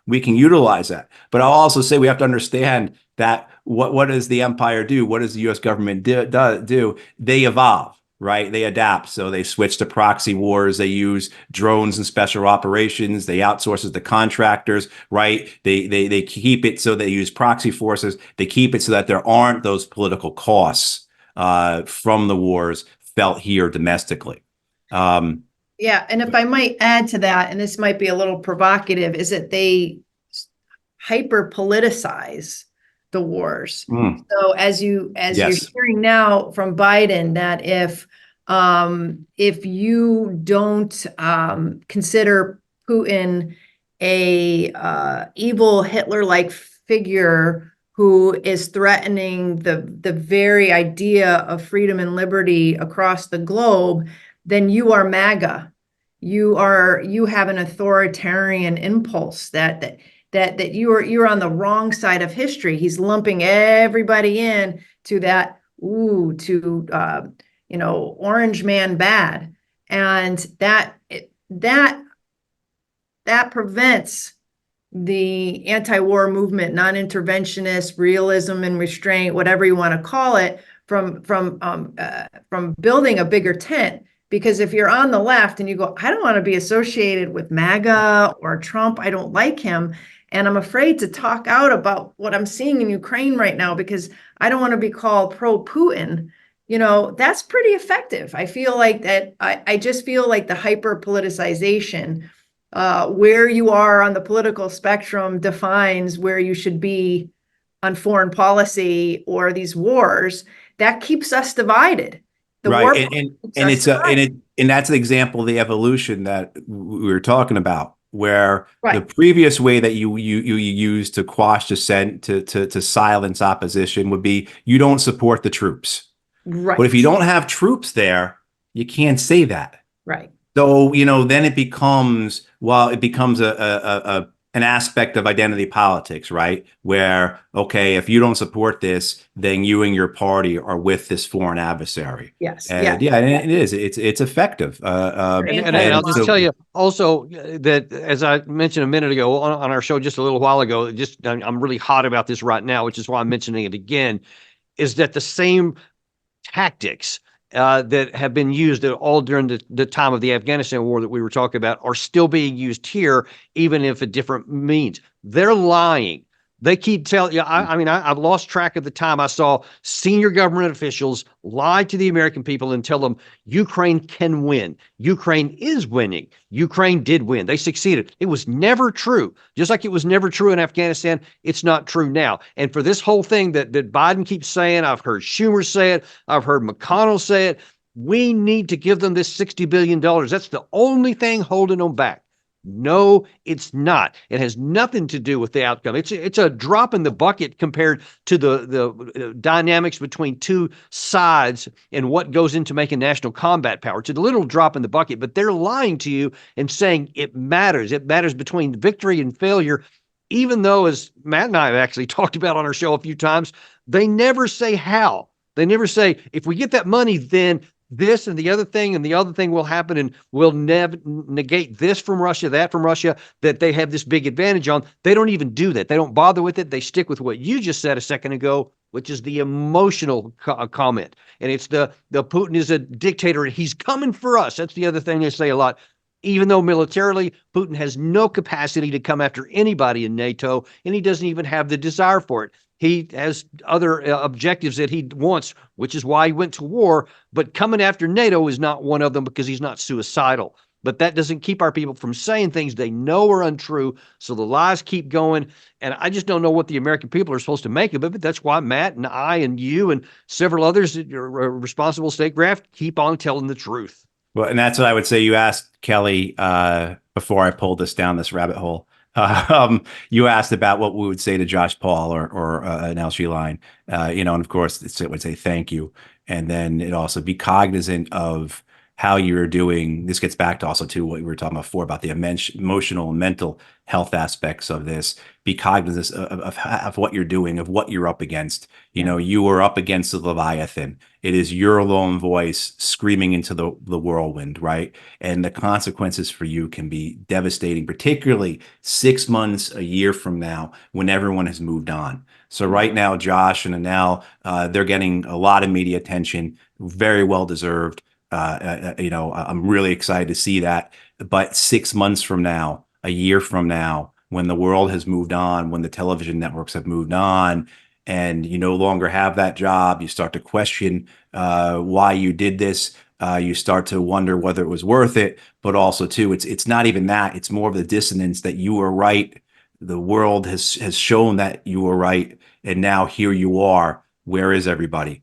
we can utilize that. But I'll also say we have to understand that what does the empire do? What does the U.S. government do? They evolve, right? They adapt. So they switch to proxy wars. They use drones and special operations. They outsource it to contractors, right? They keep it so they use proxy forces. They keep it so that there aren't those political costs from the wars felt here domestically. Yeah, and if I might add to that, and this might be a little provocative, is that they hyper politicize the wars. So as you're hearing now from Biden, that if you don't consider Putin a evil Hitler-like figure who is threatening the very idea of freedom and liberty across the globe, then you are MAGA. You have an authoritarian impulse that you're on the wrong side of history. He's lumping everybody in to that orange man bad, and that prevents the anti-war movement, non-interventionist realism and restraint, whatever you want to call it, from building a bigger tent. Because if you're on the left and you go, I don't want to be associated with MAGA or Trump, I don't like him, and I'm afraid to talk out about what I'm seeing in Ukraine right now because I don't want to be called pro-Putin, that's pretty effective. I feel like that. I just feel like the hyper politicization, where you are on the political spectrum, defines where you should be on foreign policy or these wars. That keeps us divided. Right, and that's an example of the evolution that we were talking about, where the previous way that you use to quash dissent, to silence opposition, would be you don't support the troops. Right. But if you don't have troops there, you can't say that. Right. So then it becomes an aspect of identity politics, right? Where, okay, if you don't support this, then you and your party are with this foreign adversary. Yes. And it is. It's effective. And I'll just tell you also that, as I mentioned a minute ago on our show just a little while ago, I'm really hot about this right now, which is why I'm mentioning it again, is that the same tactics that have been used all during the time of the Afghanistan war that we were talking about are still being used here, even if a different means. They're lying. They keep telling you. I've lost track of the time I saw senior government officials lie to the American people and tell them Ukraine can win. Ukraine is winning. Ukraine did win. They succeeded. It was never true. Just like it was never true in Afghanistan, it's not true now. And for this whole thing that Biden keeps saying, I've heard Schumer say it, I've heard McConnell say it, we need to give them this $60 billion. That's the only thing holding them back. No, it's not. It has nothing to do with the outcome. It's a drop in the bucket compared to the dynamics between two sides and what goes into making national combat power. It's a little drop in the bucket, but they're lying to you and saying it matters. It matters between victory and failure, even though, as Matt and I have actually talked about on our show a few times, they never say how. They never say, if we get that money, then this and the other thing will happen, and we'll negate this from Russia, that from Russia, that they have this big advantage on. They don't even do that. They don't bother with it. They stick with what you just said a second ago, which is the emotional comment. And it's the Putin is a dictator and he's coming for us. That's the other thing they say a lot. Even though militarily, Putin has no capacity to come after anybody in NATO, and he doesn't even have the desire for it. He has other objectives that he wants, which is why he went to war. But coming after NATO is not one of them because he's not suicidal. But that doesn't keep our people from saying things they know are untrue. So the lies keep going. And I just don't know what the American people are supposed to make of it. But that's why Matt and I and you and several others that are responsible statecraft keep on telling the truth. Well, and that's what I would say. You asked Kelley before I pulled this down this rabbit hole. You asked about what we would say to Josh Paul or an LG line, and of course it would say thank you, and then it also be cognizant of how you're doing. This gets back to also to what we were talking about before about the emotional and mental health aspects of this. Be cognizant of what you're doing, of what you're up against. You are up against the Leviathan. It is your lone voice screaming into the whirlwind, right? And the consequences for you can be devastating, particularly 6 months, a year from now, when everyone has moved on. So right now, Josh and Anel, they're getting a lot of media attention, very well deserved. I'm really excited to see that. But 6 months from now, a year from now, when the world has moved on, when the television networks have moved on, and you no longer have that job, you start to question why you did this. You start to wonder whether it was worth it. But also, too, it's not even that. It's more of the dissonance that you were right. The world has shown that you were right, and now here you are. Where is everybody?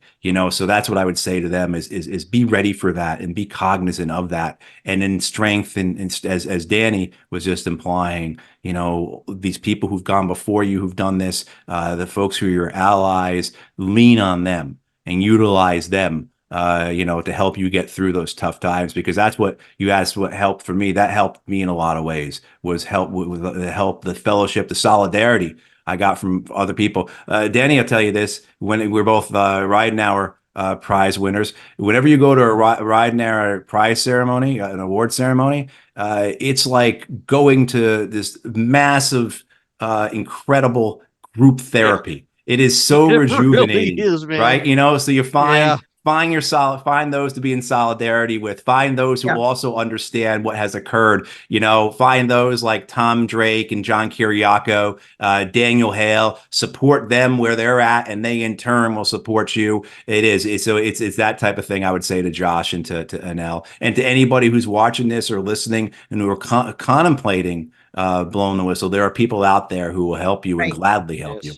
So that's what I would say to them is be ready for that and be cognizant of that. And in strength, and as Danny was just implying, these people who've gone before you, who've done this, the folks who are your allies, lean on them and utilize them, to help you get through those tough times, because that's what you asked, what helped for me. That helped me in a lot of ways, was help with the help, the fellowship, the solidarity I got from other people. Danny, I'll tell you this: when we're both Ridenhour prize winners, whenever you go to a Ridenhour prize ceremony, an award ceremony, it's like going to this massive, incredible group therapy. It is so rejuvenating, really is, man. right? So you find Yeah. find those to be in solidarity with, find those who also understand what has occurred, find those like Tom Drake and John Kiriakou, Daniel Hale, support them where they're at, and they in turn will support you. It's that type of thing I would say to Josh and to Anel, and to anybody who's watching this or listening and who are contemplating blowing the whistle. There are people out there who will help you and gladly help you.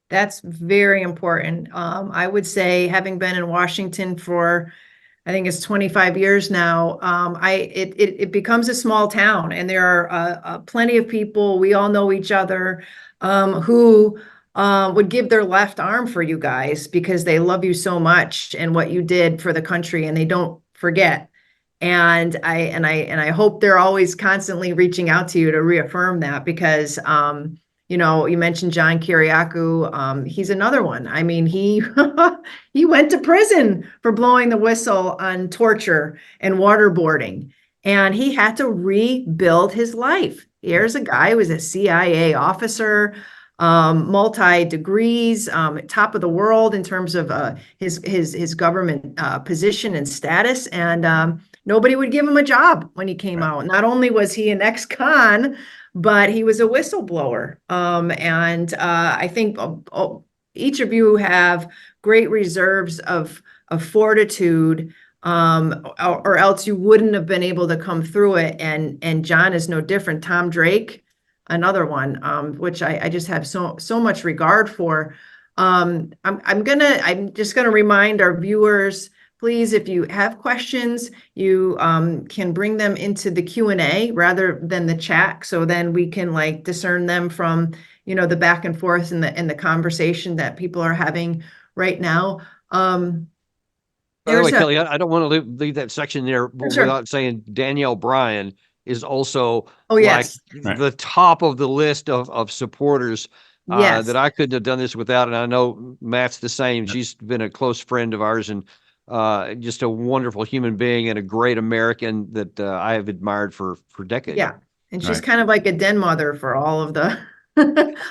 That's very important. I would say, having been in Washington for, I think it's 25 years now, it becomes a small town, and there are plenty of people, we all know each other, who would give their left arm for you guys because they love you so much and what you did for the country, and they don't forget. And I hope they're always constantly reaching out to you to reaffirm that, because you mentioned John Kiriakou. He's another one. I mean, he he went to prison for blowing the whistle on torture and waterboarding, and he had to rebuild his life. Here's a guy who was a CIA officer, multi degrees, top of the world in terms of his government position and status, and nobody would give him a job when he came out. Not only was he an ex-con, but he was a whistleblower. And I think each of you have great reserves of fortitude, or else you wouldn't have been able to come through it. And John is no different. Tom Drake, another one, which I just have so much regard for. I'm just gonna remind our viewers, please, if you have questions, you can bring them into the Q&A rather than the chat, so then we can discern them from the back and forth and the conversation that people are having right now. By the way, Kelley, I don't want to leave that section there without saying Danielle Bryan is also the top of the list of supporters that I couldn't have done this without. And I know Matt's the same. She's been a close friend of ours, and just a wonderful human being and a great American that I have admired for decades. Yeah, and she's kind of like a den mother for all of the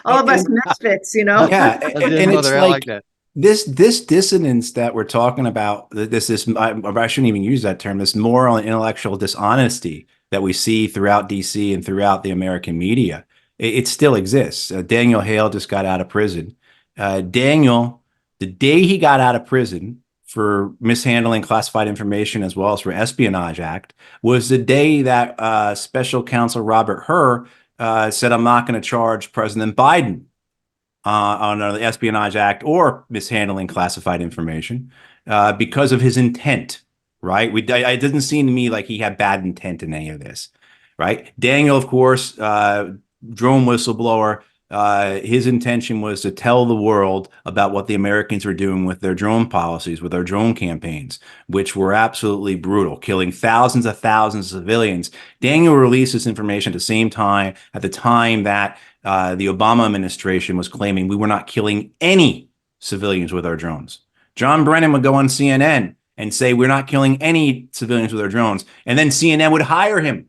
all of us misfits, Yeah, and it's I like that. This dissonance that we're talking about, I shouldn't even use that term, this moral and intellectual dishonesty that we see throughout DC and throughout the American media, it still exists. Daniel Hale just got out of prison. Daniel, the day he got out of prison for mishandling classified information as well as for Espionage Act, was the day that Special Counsel Robert Hur said, I'm not going to charge President Biden on the Espionage Act or mishandling classified information because of his intent, right? It didn't seem to me like he had bad intent in any of this, right? Daniel, of course, drone whistleblower. His intention was to tell the world about what the Americans were doing with their drone policies, with their drone campaigns, which were absolutely brutal, killing thousands of civilians. Daniel released this information at the time that the Obama administration was claiming we were not killing any civilians with our drones. John Brennan would go on CNN and say we're not killing any civilians with our drones, and then CNN would hire him.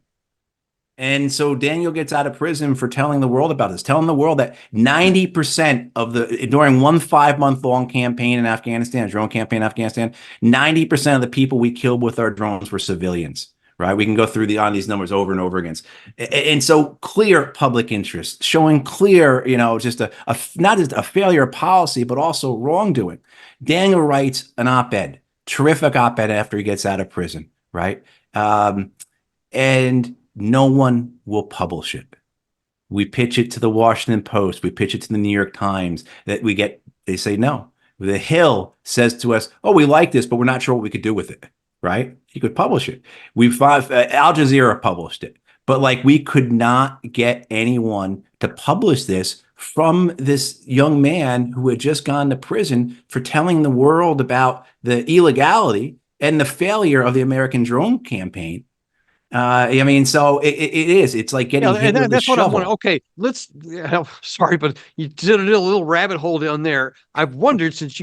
And so Daniel gets out of prison for telling the world about this, telling the world that 90% of during one 5-month-long campaign in Afghanistan, a drone campaign in Afghanistan, 90% of the people we killed with our drones were civilians, right? We can go through on these numbers over and over again. And so clear public interest, showing clear, just not just a failure of policy, but also wrongdoing. Daniel writes an op-ed, terrific op-ed after he gets out of prison, right? And no one will publish it. We pitch it to the Washington Post. We pitch it to the New York Times. They say no. The Hill says to us, oh, we like this, but we're not sure what we could do with it, right? You could publish it. Al Jazeera published it, but we could not get anyone to publish this from this young man who had just gone to prison for telling the world about the illegality and the failure of the American drone campaign. So it is. It's like getting hit with a shovel. What I want. Okay, sorry, but you did a little rabbit hole down there. I've wondered since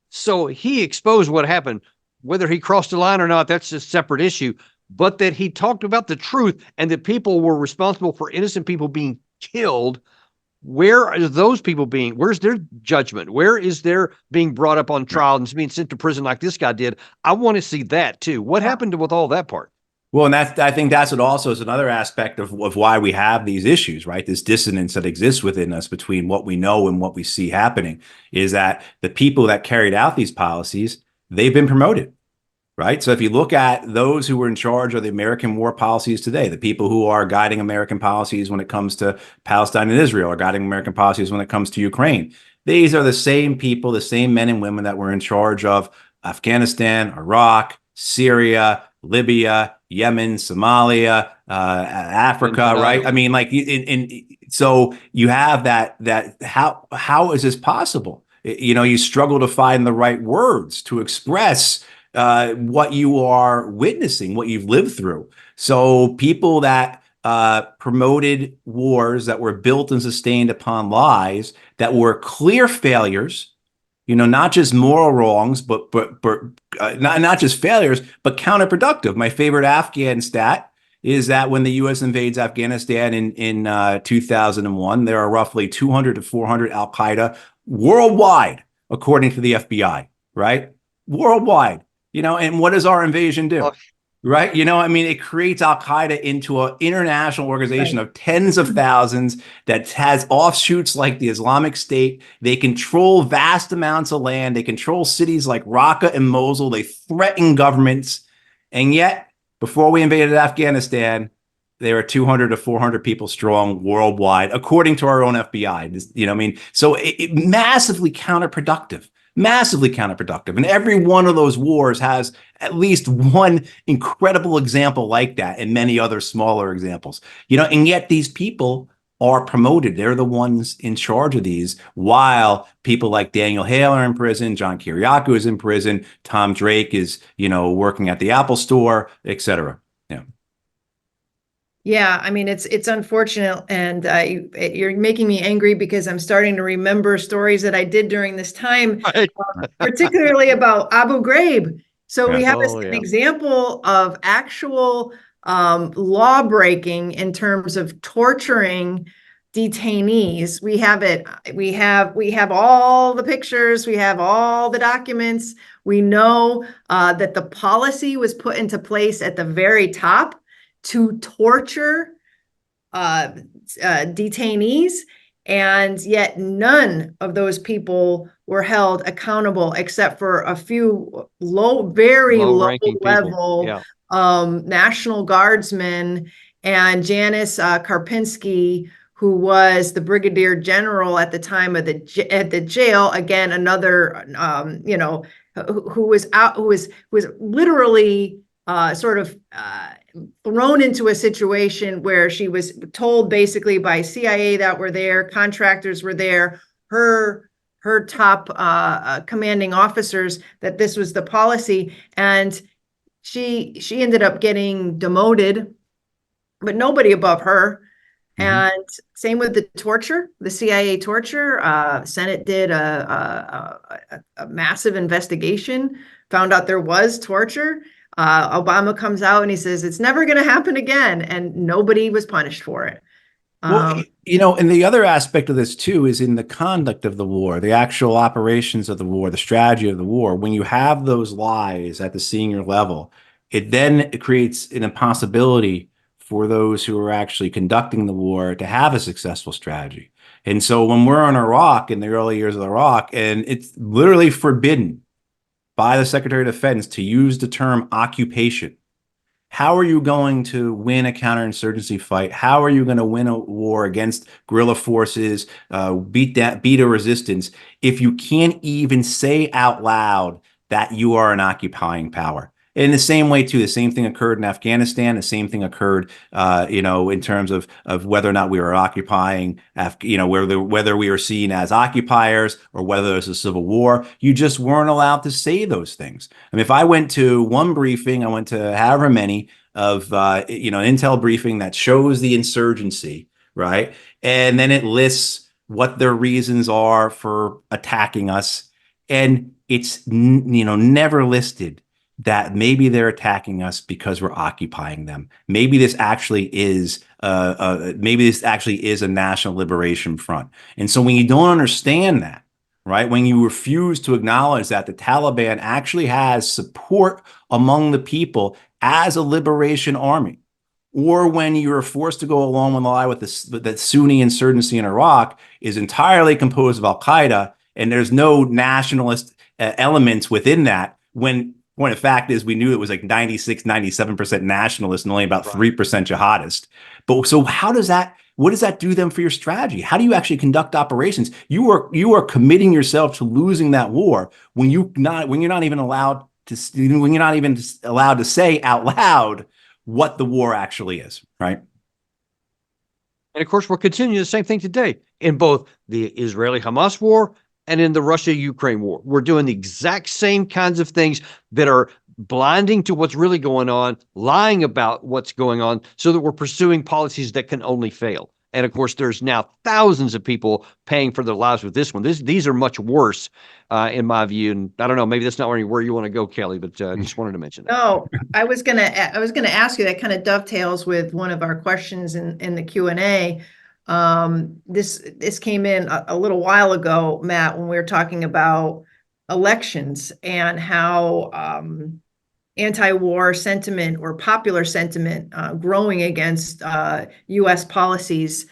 so he exposed what happened, whether he crossed the line or not, that's a separate issue. But that he talked about the truth and that people were responsible for innocent people being killed. Where are those people where's their judgment? Where is their being brought up on trial and being sent to prison like this guy did? I want to see that too. What happened with all that part? Well, and I think that's what also is another aspect of why we have these issues, right? This dissonance that exists within us between what we know and what we see happening is that the people that carried out these policies, they've been promoted, right? So if you look at those who were in charge of the American war policies today, the people who are guiding American policies when it comes to Palestine and Israel, or guiding American policies when it comes to Ukraine, these are the same people, the same men and women that were in charge of Afghanistan, Iraq, Syria, Libya, Yemen, Somalia, Africa, right? So you have that how is this possible? You struggle to find the right words to express what you are witnessing, what you've lived through. So people that promoted wars that were built and sustained upon lies, that were clear failures, not just moral wrongs, but not just failures, but counterproductive. My favorite Afghan stat is that when the U.S. invades Afghanistan in 2001, there are roughly 200 to 400 Al-Qaeda worldwide, according to the FBI, right? Worldwide, and what does our invasion do? Right. It creates Al-Qaeda into an international organization of tens of thousands that has offshoots like the Islamic State. They control vast amounts of land. They control cities like Raqqa and Mosul. They threaten governments. And yet, before we invaded Afghanistan, there are 200 to 400 people strong worldwide, according to our own FBI. So it massively counterproductive. Massively counterproductive. And every one of those wars has at least one incredible example like that, and many other smaller examples. And yet these people are promoted. They're the ones in charge of these, while people like Daniel Hale are in prison, John Kiriakou is in prison, Tom Drake is, working at the Apple store, et cetera. Yeah, it's unfortunate, and you're making me angry because I'm starting to remember stories that I did during this time, particularly about Abu Ghraib. So we have an example of actual law breaking in terms of torturing detainees. We have it. We have all the pictures. We have all the documents. We know that the policy was put into place at the very top to torture detainees, and yet none of those people were held accountable except for a few very low level National Guardsmen and Janice Karpinski, who was the brigadier general at the time of at the jail. Again, another who was literally thrown into a situation where she was told basically by CIA that were there, contractors were there, her top commanding officers, that this was the policy, and she ended up getting demoted, but nobody above her. And same with the torture, the CIA torture. Senate did a massive investigation, found out there was torture. Obama comes out and he says it's never going to happen again, and nobody was punished for it. Well, and the other aspect of this too is in the conduct of the war, the actual operations of the war, the strategy of the war. When you have those lies at the senior level, it creates an impossibility for those who are actually conducting the war to have a successful strategy. And so when we're in Iraq in the early years of Iraq, and it's literally forbidden by the Secretary of Defense to use the term occupation, how are you going to win a counterinsurgency fight? How are you going to win a war against guerrilla forces, beat a resistance, if you can't even say out loud that you are an occupying power? In the same way, too, the same thing occurred in Afghanistan. The same thing occurred, in terms of whether or not we were occupying, whether we were seen as occupiers or whether there was a civil war. You just weren't allowed to say those things. I mean, if I went to one briefing, I went to however many of, an intel briefing that shows the insurgency, right? And then it lists what their reasons are for attacking us. And it's, never listed that maybe they're attacking us because we're occupying them. Maybe this actually is a national liberation front. And so when you don't understand that, right, when you refuse to acknowledge that the Taliban actually has support among the people as a liberation army, or when you're forced to go along with the lie with that Sunni insurgency in Iraq is entirely composed of Al-Qaeda and there's no nationalist elements within that, when point of fact is we knew it was like 96-97% nationalist and only about 3% jihadist. But so what does that do then for your strategy? How do you actually conduct operations? You are committing yourself to losing that war when you're not even allowed to say out loud what the war actually is, right? And of course, we're continuing the same thing today in both the Israeli-Hamas war and in the Russia-Ukraine war. We're doing the exact same kinds of things that are blinding to what's really going on, lying about what's going on, so that we're pursuing policies that can only fail. And of course, there's now thousands of people paying for their lives with this one. These are much worse, in my view. And I don't know, maybe that's not where you want to go, Kelley, but just wanted to mention that. No, I was gonna ask you, that kind of dovetails with one of our questions in the Q&A. This came in a little while ago, Matt, when we were talking about elections and how anti-war sentiment or popular sentiment growing against U.S. policies,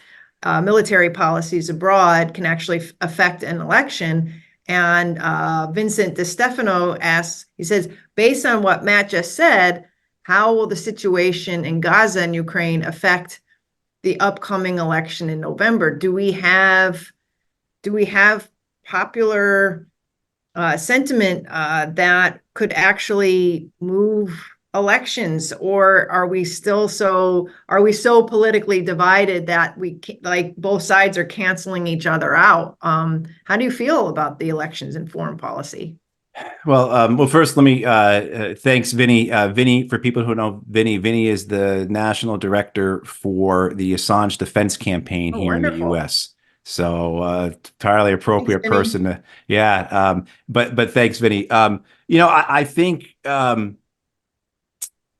military policies abroad can actually affect an election. And Vincent DeStefano asks, he says, based on what Matt just said, how will the situation in Gaza and Ukraine affect the upcoming election in November? Do we have popular sentiment that could actually move elections, or are we so politically divided that both sides are canceling each other out? How do you feel about the elections and foreign policy? Well, first, let me thanks Vinny. Vinny, for people who know Vinny is the national director for the Assange defense campaign here in the U.S. So entirely appropriate person to, but thanks, Vinny. I think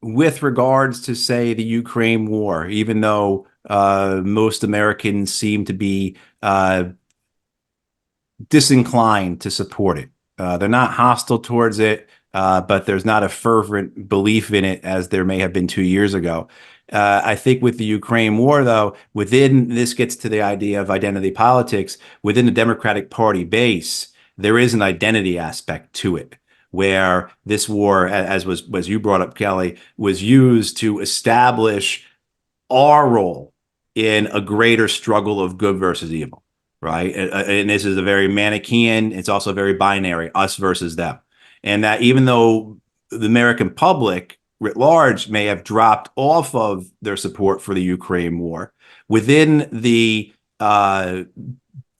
with regards to, say, the Ukraine war, even though most Americans seem to be disinclined to support it, they're not hostile towards it, but there's not a fervent belief in it as there may have been 2 years ago. I think with the Ukraine war, though, this gets to the idea of identity politics. Within the Democratic Party base, there is an identity aspect to it, where this war, as you brought up, Kelley, was used to establish our role in a greater struggle of good versus evil, right? And this is a very Manichaean, it's also very binary, us versus them. And that even though the American public writ large may have dropped off of their support for the Ukraine war. Within the Joe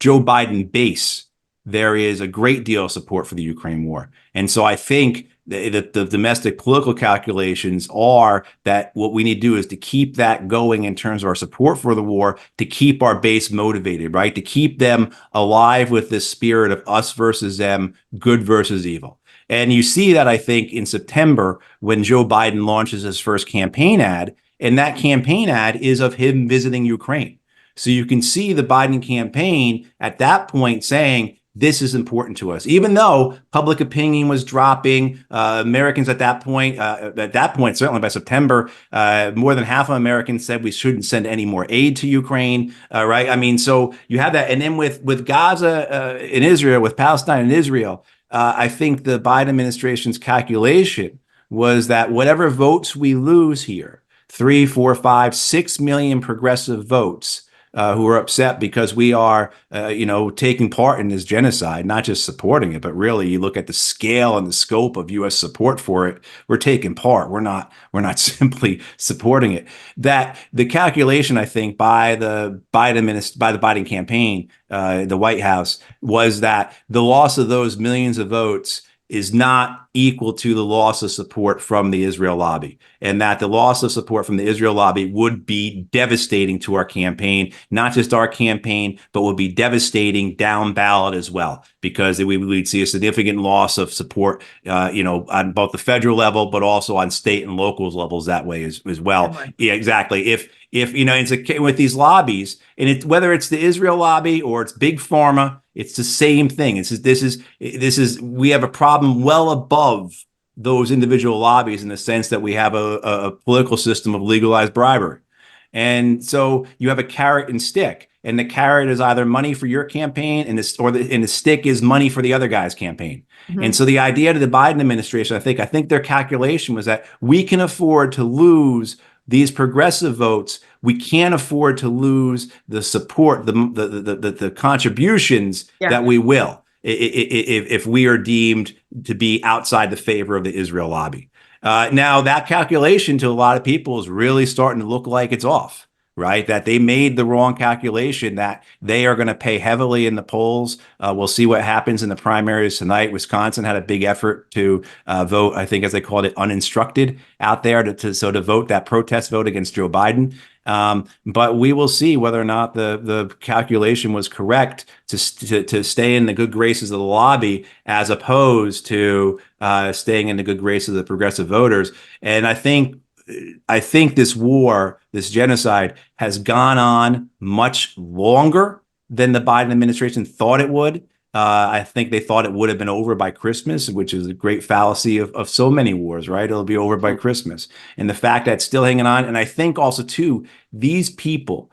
Biden base, there is a great deal of support for the Ukraine war. And so I think that the domestic political calculations are that what we need to do is to keep that going in terms of our support for the war, to keep our base motivated, right? To keep them alive with this spirit of us versus them, good versus evil. And you see that, I think, in September when Joe Biden launches his first campaign ad, and that campaign ad is of him visiting Ukraine. So you can see the Biden campaign at that point saying, this is important to us, even though public opinion was dropping. Americans at that point, certainly by September, more than half of Americans said we shouldn't send any more aid to Ukraine. Right? I mean, so you have that, and then with Gaza in Israel, with Palestine and Israel, I think the Biden administration's calculation was that whatever votes we lose here, 3, 4, 5, 6 million progressive votes, who are upset because we are, taking part in this genocide, not just supporting it, but really you look at the scale and the scope of U.S. support for it. We're taking part. We're not simply supporting it. That the calculation, I think, by the Biden campaign, the White House, was that the loss of those millions of votes is not equal to the loss of support from the Israel lobby, and that the loss of support from the Israel lobby would be devastating to our campaign, not just our campaign, but would be devastating down ballot as well, because we'd see a significant loss of support, on both the federal level, but also on state and local levels that way as well. Right. Yeah, exactly. If it's with these lobbies, and whether it's the Israel lobby or it's big pharma, it's the same thing. This is we have a problem well above those individual lobbies in the sense that we have a political system of legalized bribery. And so you have a carrot and stick, and the carrot is either money for your campaign, and the stick is money for the other guy's campaign. Mm-hmm. And so the idea to the Biden administration, I think their calculation was that we can afford to lose these progressive votes. We can't afford to lose the support, the contributions that we will, if we are deemed to be outside the favor of the Israel lobby. Now, that calculation to a lot of people is really starting to look like it's off, right? That they made the wrong calculation, that they are going to pay heavily in the polls. We'll see what happens in the primaries tonight. Wisconsin had a big effort to vote, I think, as they called it, uninstructed out there to vote that protest vote against Joe Biden. But we will see whether or not the calculation was correct to stay in the good graces of the lobby as opposed to staying in the good graces of the progressive voters. And I think this war, this genocide, has gone on much longer than the Biden administration thought it would. I think they thought it would have been over by Christmas, which is a great fallacy of so many wars, right? It'll be over by Christmas. And the fact that it's still hanging on. And I think also, too, these people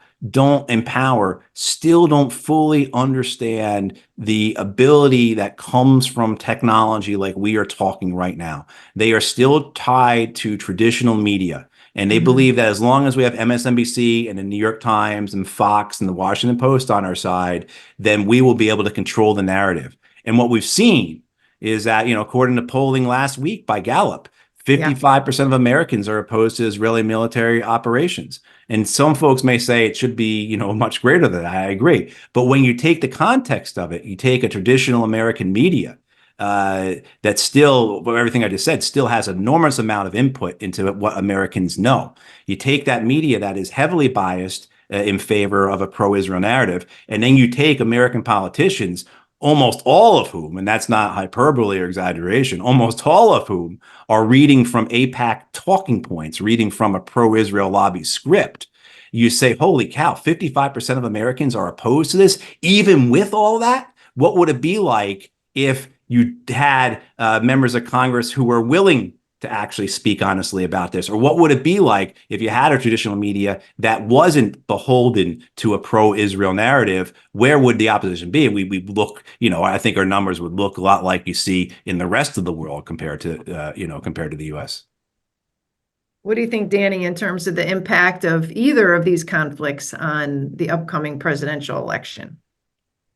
still don't fully understand the ability that comes from technology like we are talking right now. They are still tied to traditional media. And they believe that as long as we have MSNBC and the New York Times and Fox and the Washington Post on our side, then we will be able to control the narrative. And what we've seen is that, according to polling last week by Gallup, 55% of Americans are opposed to Israeli military operations. And some folks may say it should be, much greater than that. I agree. But when you take the context of it, you take a traditional American media that still, everything I just said, still has an enormous amount of input into what Americans know. You take that media that is heavily biased in favor of a pro-Israel narrative, and then you take American politicians, almost all of whom, and that's not hyperbole or exaggeration, almost all of whom are reading from AIPAC talking points, reading from a pro-Israel lobby script. You say, holy cow, 55% of Americans are opposed to this. Even with all that, what would it be like if you had members of Congress who were willing to actually speak honestly about this? Or what would it be like if you had a traditional media that wasn't beholden to a pro-Israel narrative? Where would the opposition be? We look, I think our numbers would look a lot like you see in the rest of the world compared to the U.S. What do you think, Danny, in terms of the impact of either of these conflicts on the upcoming presidential election?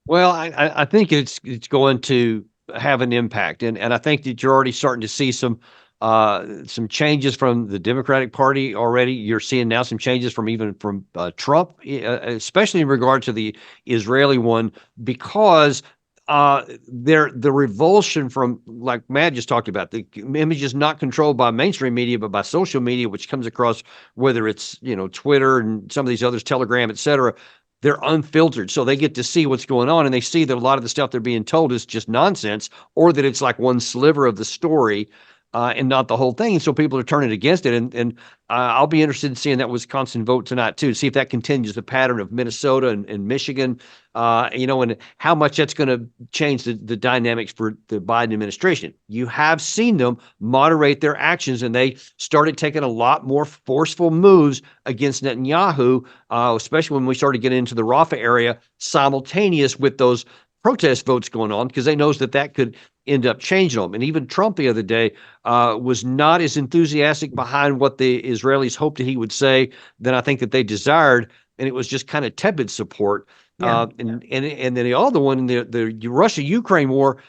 Well, I think it's going to have an impact. And I think that you're already starting to see some some changes from the Democratic Party already. You're seeing now some changes from Trump, especially in regard to the Israeli one, because the revulsion from, like Matt just talked about, the image is not controlled by mainstream media, but by social media, which comes across, whether it's, Twitter and some of these others, Telegram, et cetera. They're unfiltered. So they get to see what's going on, and they see that a lot of the stuff they're being told is just nonsense, or that it's like one sliver of the story. And not the whole thing. And so people are turning against it. And I'll be interested in seeing that Wisconsin vote tonight, too, to see if that continues the pattern of Minnesota and Michigan, and how much that's going to change the dynamics for the Biden administration. You have seen them moderate their actions, and they started taking a lot more forceful moves against Netanyahu, especially when we started getting into the Rafah area, simultaneous with those protest votes going on, because they knows that could end up changing them. And even Trump the other day was not as enthusiastic behind what the Israelis hoped that he would say than I think that they desired. And it was just kind of tepid support. And then the other one, the Russia-Ukraine war,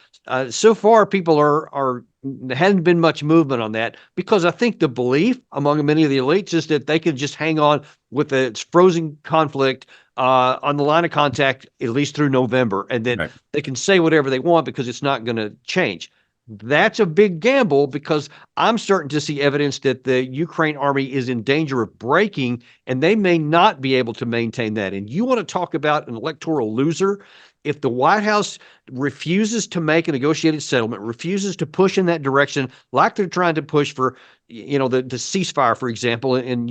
so far people hadn't been much movement on that, because I think the belief among many of the elites is that they could just hang on with a frozen conflict on the line of contact at least through November, and then they can say whatever they want because it's not going to change. That's a big gamble, because I'm starting to see evidence that the Ukraine army is in danger of breaking, and they may not be able to maintain that. And you want to talk about an electoral loser? If the White House refuses to make a negotiated settlement, refuses to push in that direction, like they're trying to push for, the ceasefire, for example, in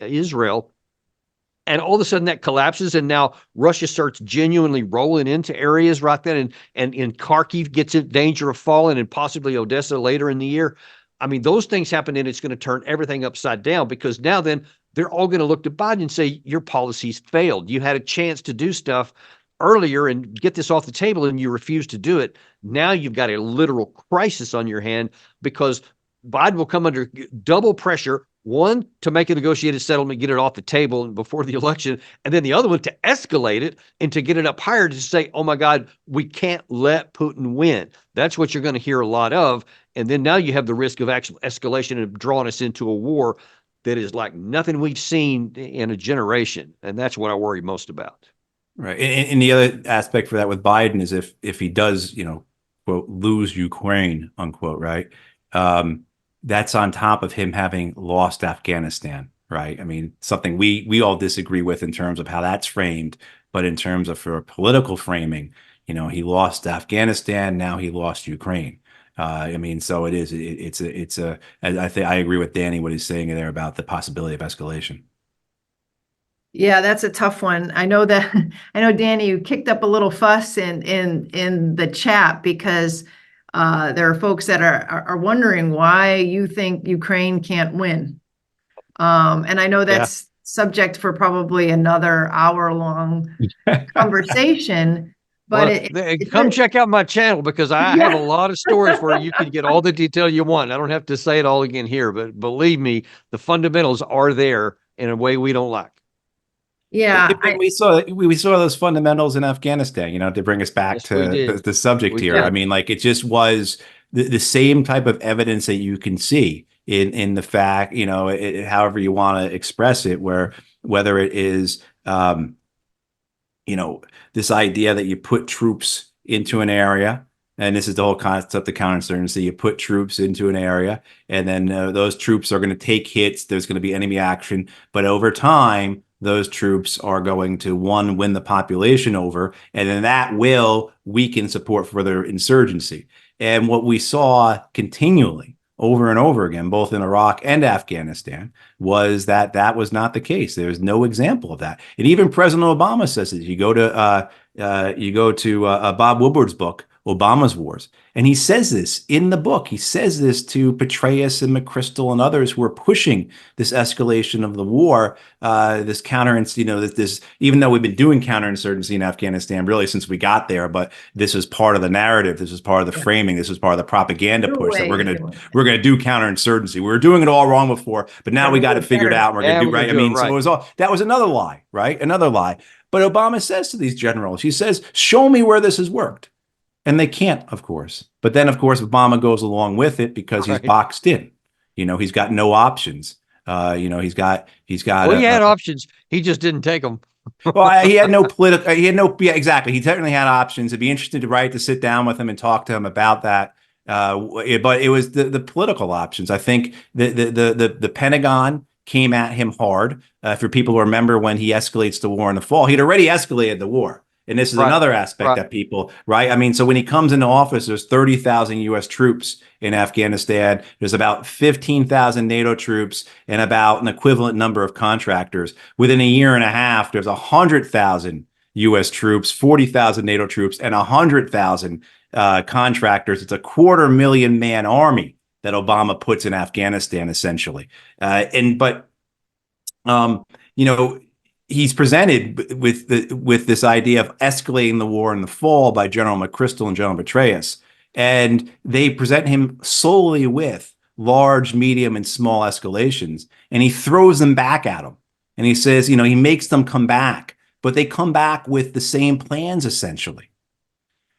Israel, and all of a sudden that collapses, and now Russia starts genuinely rolling into areas right then, and in Kharkiv gets in danger of falling, and possibly Odessa later in the year. I mean, those things happen, and it's going to turn everything upside down, because now then they're all going to look to Biden and say, your policies failed. You had a chance to do stuff earlier and get this off the table, and you refused to do it. Now you've got a literal crisis on your hand, because Biden will come under double pressure. One, to make a negotiated settlement, get it off the table before the election, and then the other one to escalate it and to get it up higher, to say, oh my God, we can't let Putin win. That's what you're going to hear a lot of. And then now you have the risk of actual escalation and drawing us into a war that is like nothing we've seen in a generation. And that's what I worry most about. Right. And the other aspect for that with Biden is if he does, quote, lose Ukraine, unquote, right? That's on top of him having lost Afghanistan, right? I mean, something we all disagree with in terms of how that's framed, but in terms of for political framing, he lost Afghanistan, now he lost Ukraine. I mean, so I think I agree with Danny what he's saying there about the possibility of escalation. Yeah, that's a tough one. I know Danny, you kicked up a little fuss in the chat, because there are folks that are wondering why you think Ukraine can't win. And I know that's subject for probably another hour-long conversation. But come check out my channel, because I have a lot of stories where you can get all the detail you want. I don't have to say it all again here, but believe me, the fundamentals are there in a way we don't like. Yeah, we saw those fundamentals in Afghanistan, to bring us back to the subject here. I mean, like, it just was the same type of evidence that you can see in the fact, however you want to express it, whether it is, this idea that you put troops into an area. And this is the whole concept of counterinsurgency. You put troops into an area, and then those troops are going to take hits. There's going to be enemy action. But over time, those troops are going to, one, win the population over, and then that will weaken support for their insurgency. And what we saw continually over and over again, both in Iraq and Afghanistan, was that was not the case. There's no example of that. And even President Obama says it. You go to Bob Woodward's book, Obama's Wars, and he says this in the book. He says this to Petraeus and McChrystal and others who are pushing this escalation of the war, this counterinsurgency. Even though we've been doing counterinsurgency in Afghanistan really since we got there, but this is part of the narrative. This is part of the framing. This is part of the propaganda push that we're gonna do counterinsurgency. We were doing it all wrong before, but now we got it figured out. We're gonna do right. I mean, so it was that was another lie, right? Another lie. But Obama says to these generals, he says, "Show me where this has worked." And they can't, of course. But then, of course, Obama goes along with it because he's Right. boxed in. He's got no options. He's got Well, he had options. He just didn't take them. well, he had no political. He had no. Yeah, exactly. He certainly had options. It'd be interesting to sit down with him and talk to him about that. But it was the political options. I think the Pentagon came at him hard. For people who remember when he escalates the war in the fall, he'd already escalated the war. And this is Right. another aspect Right. that people, right? I mean, so when he comes into office, there's 30,000 U.S. troops in Afghanistan. There's about 15,000 NATO troops and about an equivalent number of contractors. Within a year and a half, there's 100,000 U.S. troops, 40,000 NATO troops, and 100,000 contractors. It's a 250,000 man army that Obama puts in Afghanistan, essentially. But he's presented with this idea of escalating the war in the fall by General McChrystal and General Petraeus, and they present him solely with large, medium, and small escalations, and he throws them back at him, and he says, he makes them come back, but they come back with the same plans essentially.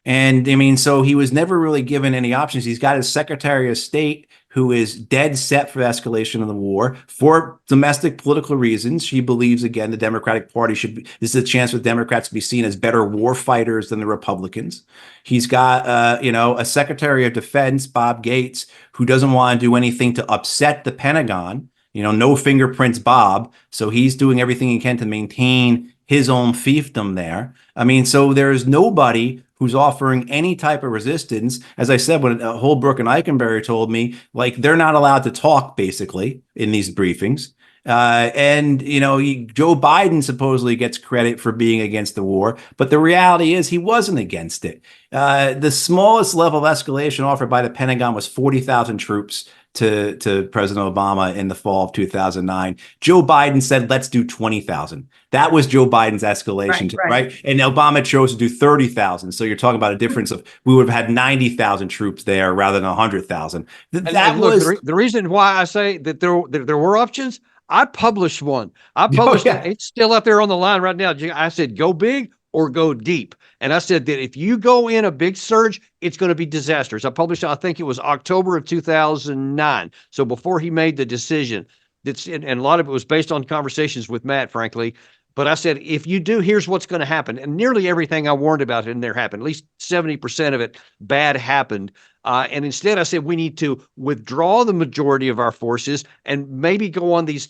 And I mean, so he was never really given any options. He's got his Secretary of State who is dead set for escalation of the war for domestic political reasons. She believes, again, the Democratic Party this is a chance for Democrats to be seen as better war fighters than the Republicans. He's got, a Secretary of Defense, Bob Gates, who doesn't want to do anything to upset the Pentagon. No fingerprints, Bob. So he's doing everything he can to maintain his own fiefdom there. I mean, so there's nobody who's offering any type of resistance. As I said, when Holbrooke and Eikenberry told me, like, they're not allowed to talk, basically, in these briefings. Joe Biden supposedly gets credit for being against the war, but the reality is he wasn't against it. The smallest level of escalation offered by the Pentagon was 40,000 troops to President Obama in the fall of 2009. Joe Biden said, let's do 20,000. That was Joe Biden's escalation, right? And Obama chose to do 30,000. So you're talking about a difference of, we would have had 90,000 troops there rather than 100,000. The reason why I say that there were options, I published one. I published it. It's still out there on the line right now. I said, go big or go deep. And I said that if you go in a big surge, it's going to be disastrous. I published, I think it was October of 2009. So before he made the decision, and a lot of it was based on conversations with Matt, frankly. But I said, if you do, here's what's going to happen. And nearly everything I warned about in there happened. At least 70% of it bad happened. And instead, I said, we need to withdraw the majority of our forces and maybe go on these,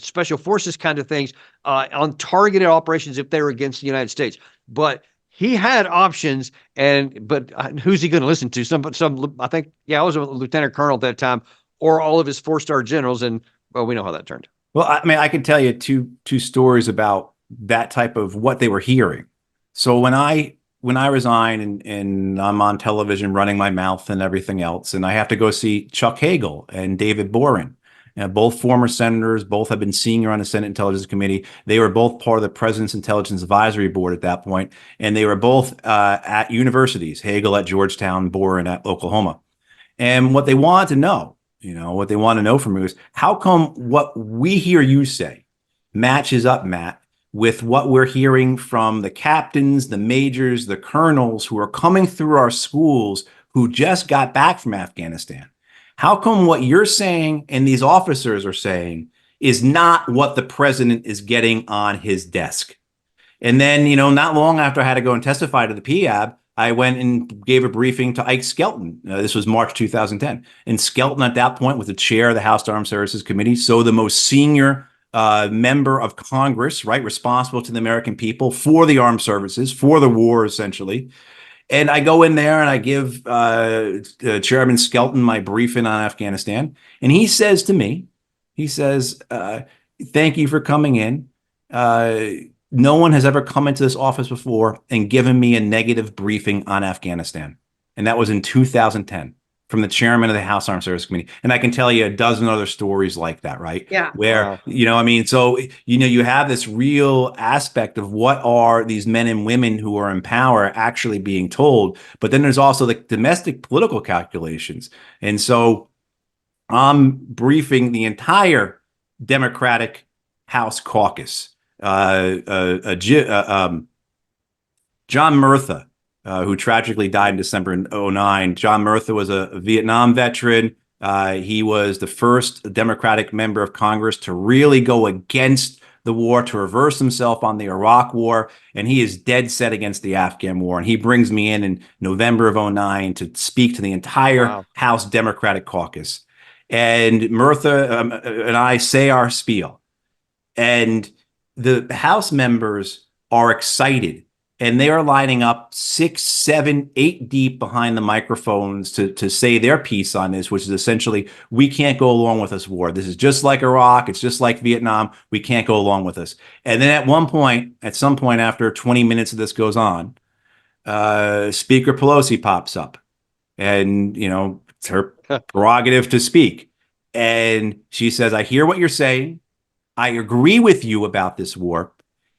special forces kind of things on targeted operations if they're against the United States. But he had options, but who's he going to listen to? I think, I was a lieutenant colonel at that time, or all of his 4-star generals. And, well, we know how that turned. Well, I mean, I can tell you two stories about that type of what they were hearing. So when I resign and I'm on television running my mouth and everything else, and I have to go see Chuck Hagel and David Boren, both former senators, both have been senior on the Senate Intelligence Committee. They were both part of the President's Intelligence Advisory Board at that point, and they were both at universities, Hagel at Georgetown, Boren at Oklahoma. And what they wanted to know, what they want to know from me is, how come what we hear you say matches up, Matt, with what we're hearing from the captains, the majors, the colonels who are coming through our schools who just got back from Afghanistan? How come what you're saying and these officers are saying is not what the president is getting on his desk? And then, not long after I had to go and testify to the PAB, I went and gave a briefing to Ike Skelton. This was March 2010. And Skelton at that point was the chair of the House Armed Services Committee. So the most senior member of Congress, right, responsible to the American people for the armed services, for the war, essentially. And I go in there and I give Chairman Skelton my briefing on Afghanistan. And he says to me, thank you for coming in. No one has ever come into this office before and given me a negative briefing on Afghanistan. And that was in 2010 from the chairman of the House Armed Services Committee. And I can tell you a dozen other stories like that, right? Yeah. Where, so, you have this real aspect of what are these men and women who are in power actually being told. But then there's also the domestic political calculations. And so I'm briefing the entire Democratic House caucus. John Murtha, who tragically died in December in '09. John Murtha was a Vietnam veteran. He was the first Democratic member of Congress to really go against the war, to reverse himself on the Iraq War, and he is dead set against the Afghan war. And he brings me in November of '09 to speak to the entire House Democratic caucus. And Murtha and I say our spiel. And the House members are excited, and they are lining up 6, 7, 8 deep behind the microphones to say their piece on this, which is essentially, we can't go along with this war. This is just like Iraq. It's just like Vietnam. We can't go along with this. And then at some point after 20 minutes of this goes on, Speaker Pelosi pops up, and, it's her prerogative to speak. And she says, I hear what you're saying. I agree with you about this war.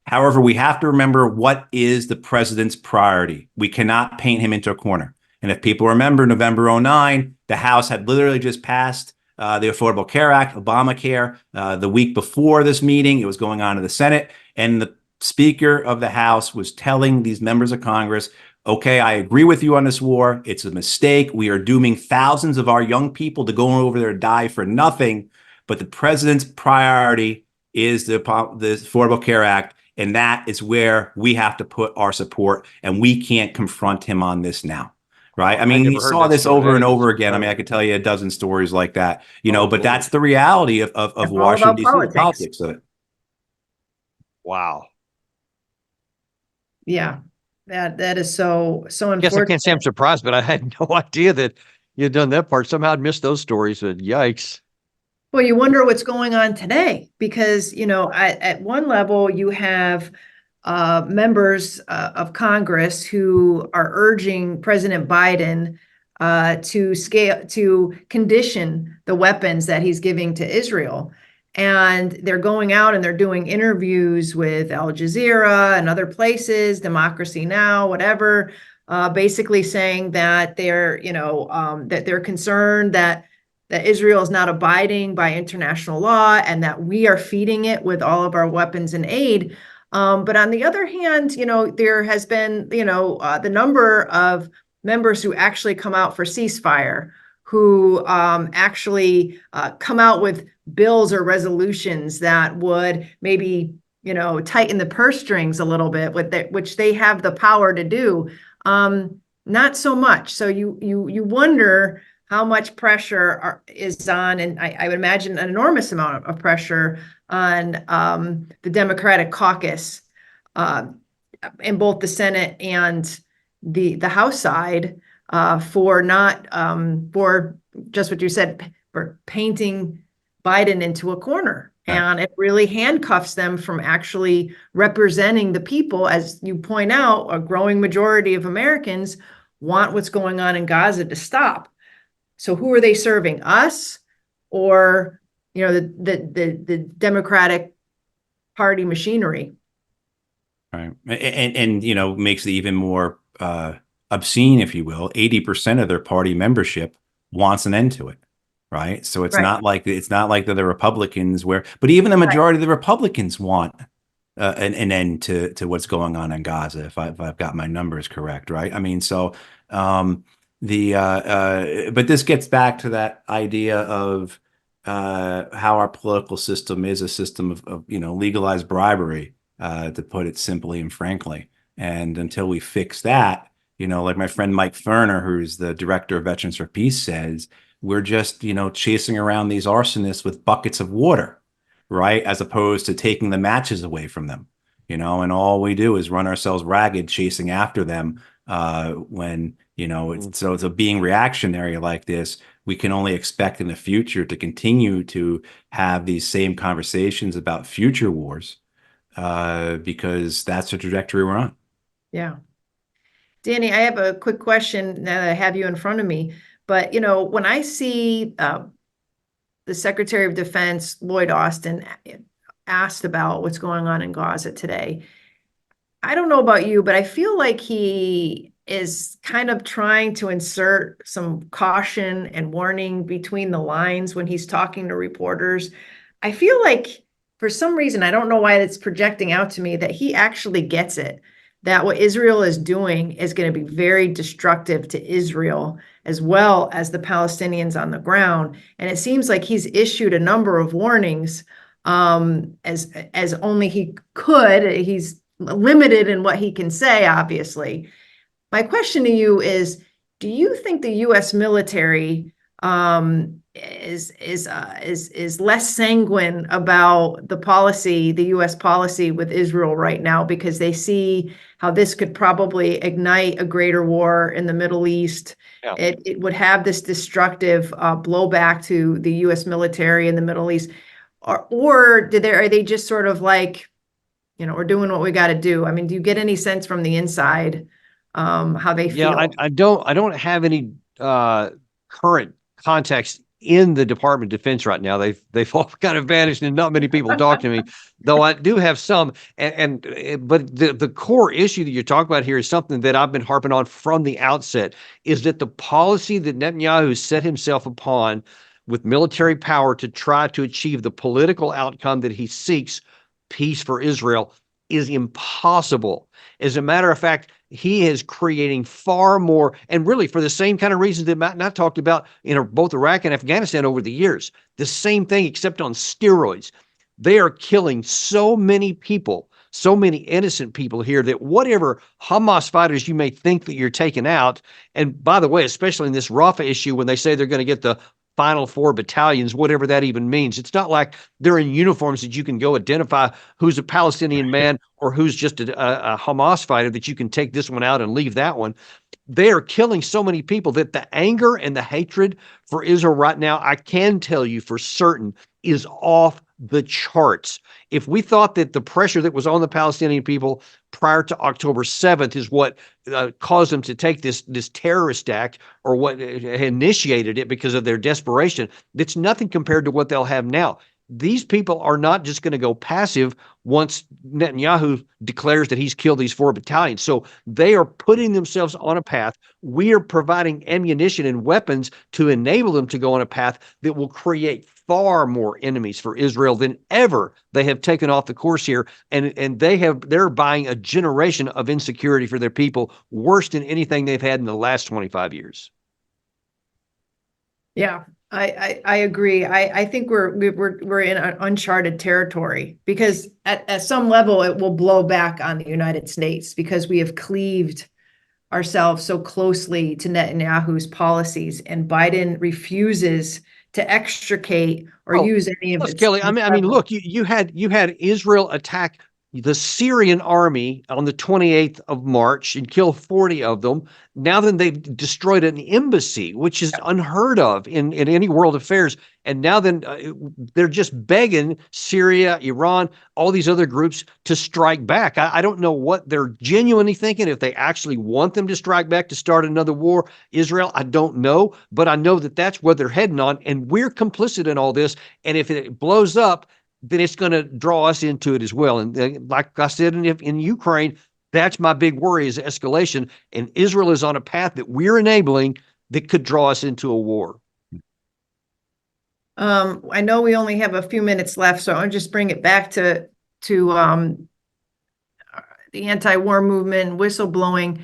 However, we have to remember what is the president's priority. We cannot paint him into a corner. And if people remember, November '09, the House had literally just passed the Affordable Care Act, Obamacare. The week before this meeting, it was going on to the Senate. And the Speaker of the House was telling these members of Congress, okay, I agree with you on this war. It's a mistake. We are dooming thousands of our young people to go over there and die for nothing. But the president's priority is the Affordable Care Act. And that is where we have to put our support, and we can't confront him on this now. Right. I mean, we saw this over and over again. I mean, I could tell you a dozen stories like that, but that's the reality of Washington, D.C. politics of it. Wow. Yeah, that is so unfortunate. I guess I can't say I'm surprised, but I had no idea that you'd done that part. Somehow I'd missed those stories, but yikes. Well, you wonder what's going on today, because, at one level you have members of Congress who are urging President Biden to condition the weapons that he's giving to Israel. And they're going out and they're doing interviews with Al Jazeera and other places, Democracy Now, whatever, basically saying that they're concerned that Israel is not abiding by international law and that we are feeding it with all of our weapons and aid. But on the other hand, there has been, the number of members who actually come out for ceasefire, who actually come out with bills or resolutions that would maybe, tighten the purse strings a little bit, which they have the power to do. Not so much. So you wonder how much pressure is on, and I would imagine an enormous amount of pressure on the Democratic caucus in both the Senate and the House side for just what you said, for painting Biden into a corner. And it really handcuffs them from actually representing the people. As you point out, a growing majority of Americans want what's going on in Gaza to stop. So who are they serving? Us, or the Democratic Party machinery? Right, and makes it even more obscene, if you will. 80% of their party membership wants an end to it. Right, so it's not like they're the Republicans, but even the majority of the Republicans want an end to what's going on in Gaza. If I've got my numbers correct, right? I mean, so. But this gets back to that idea of how our political system is a system of legalized bribery, to put it simply and frankly. And until we fix that, like my friend Mike Ferner, who's the director of Veterans for Peace, says, we're just chasing around these arsonists with buckets of water, right, as opposed to taking the matches away from them, and all we do is run ourselves ragged chasing after them. When it's a being reactionary like this, we can only expect in the future to continue to have these same conversations about future wars, because that's the trajectory we're on. Yeah. Danny, I have a quick question now that I have you in front of me. But, when I see the Secretary of Defense, Lloyd Austin, asked about what's going on in Gaza today, I don't know about you, but I feel like he is kind of trying to insert some caution and warning between the lines when he's talking to reporters. I feel like for some reason, I don't know why it's projecting out to me, that he actually gets it, that what Israel is doing is going to be very destructive to Israel as well as the Palestinians on the ground. And it seems like he's issued a number of warnings, as only he could. He's limited in what he can say, obviously. My question to you is, do you think the U.S. military is less sanguine about the U.S. policy with Israel right now because they see how this could probably ignite a greater war in the Middle East? Yeah. It would have this destructive blowback to the U.S. military in the Middle East, or are they just sort of like, we're doing what we got to do? I mean, do you get any sense from the inside how they feel? Yeah, I don't have any current context in the Department of Defense right now. They've all kind of vanished, and not many people talk to me. Though I do have some, but the core issue that you're talking about here is something that I've been harping on from the outset: is that the policy that Netanyahu set himself upon with military power to try to achieve the political outcome that he seeks, peace for Israel, is impossible. As a matter of fact, he is creating far more, and really for the same kind of reasons that Matt and I talked about in both Iraq and Afghanistan over the years. The same thing, except on steroids. They are killing so many people, so many innocent people here, that whatever Hamas fighters you may think that you're taking out, and by the way, especially in this Rafah issue, when they say they're going to get the final 4 battalions, whatever that even means. It's not like they're in uniforms that you can go identify who's a Palestinian man or who's just a Hamas fighter, that you can take this one out and leave that one. They are killing so many people that the anger and the hatred for Israel right now, I can tell you for certain, is off the charts. If we thought that the pressure that was on the Palestinian people prior to October 7th is what caused them to take this terrorist act, or what initiated it because of their desperation, that's nothing compared to what they'll have now. These people are not just going to go passive once Netanyahu declares that he's killed these 4 battalions. So they are putting themselves on a path. We are providing ammunition and weapons to enable them to go on a path that will create far more enemies for Israel than ever they have taken off the course here. And they're buying a generation of insecurity for their people, worse than anything they've had in the last 25 years. Yeah, I agree. I think we're in uncharted territory, because at some level it will blow back on the United States, because we have cleaved ourselves so closely to Netanyahu's policies, and Biden refuses to extricate or use any of its. Kelley, I mean, look, you had Israel attack the Syrian army on the 28th of March and kill 40 of them. Now then, they've destroyed an embassy, which is unheard of in any world affairs. And now then, they're just begging Syria, Iran, all these other groups to strike back. I don't know what they're genuinely thinking, if they actually want them to strike back to start another war. Israel, I don't know, but I know that that's where they're heading on, and we're complicit in all this. And if it blows up, then it's going to draw us into it as well. And like I said, in Ukraine, that's my big worry, is escalation. And Israel is on a path that we're enabling that could draw us into a war. I know we only have a few minutes left, so I'll just bring it back to the anti-war movement, whistleblowing.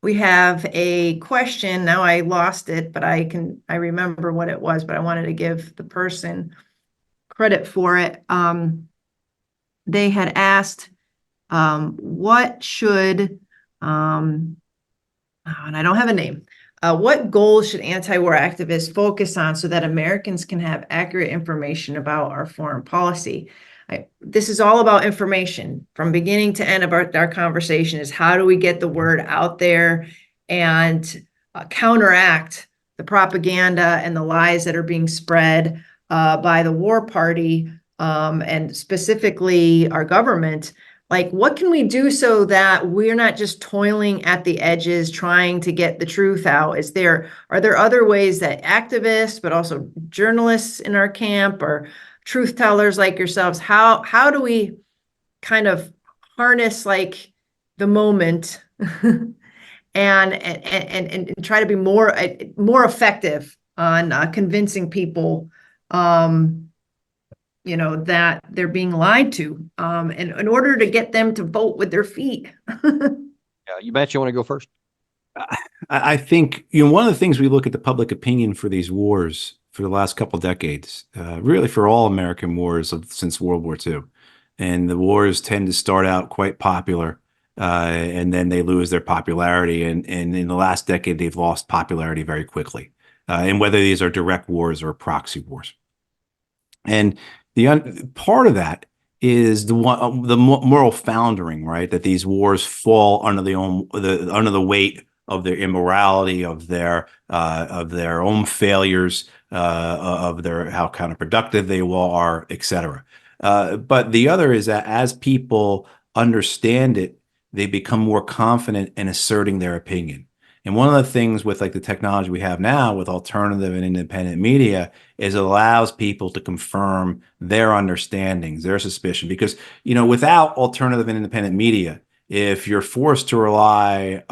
We have a question. Now I lost it, but I remember what it was, but I wanted to give the person credit for it. They had asked, what should, and I don't have a name, what goals should anti-war activists focus on so that Americans can have accurate information about our foreign policy? This is all about information from beginning to end of our conversation, is how do we get the word out there and counteract the propaganda and the lies that are being spread by the war party, and specifically our government. Like, what can we do so that we're not just toiling at the edges trying to get the truth out? Are there other ways that activists, but also journalists in our camp, or truth tellers like yourselves, how do we kind of harness like the moment and try to be more effective on convincing people that they're being lied to, and in order to get them to vote with their feet. You bet you want to go first? I think, one of the things we look at the public opinion for these wars for the last couple of decades, really for all American wars since World War II. And the wars tend to start out quite popular, and then they lose their popularity. And in the last decade, they've lost popularity very quickly. And whether these are direct wars or proxy wars. And part of that is the moral foundering, right? That these wars fall under the weight of their immorality, of their own failures, of their how counterproductive they are, etc. But the other is that as people understand it, they become more confident in asserting their opinion. And one of the things with like the technology we have now with alternative and independent media is it allows people to confirm their understandings, their suspicion. Because, without alternative and independent media, if you're forced to rely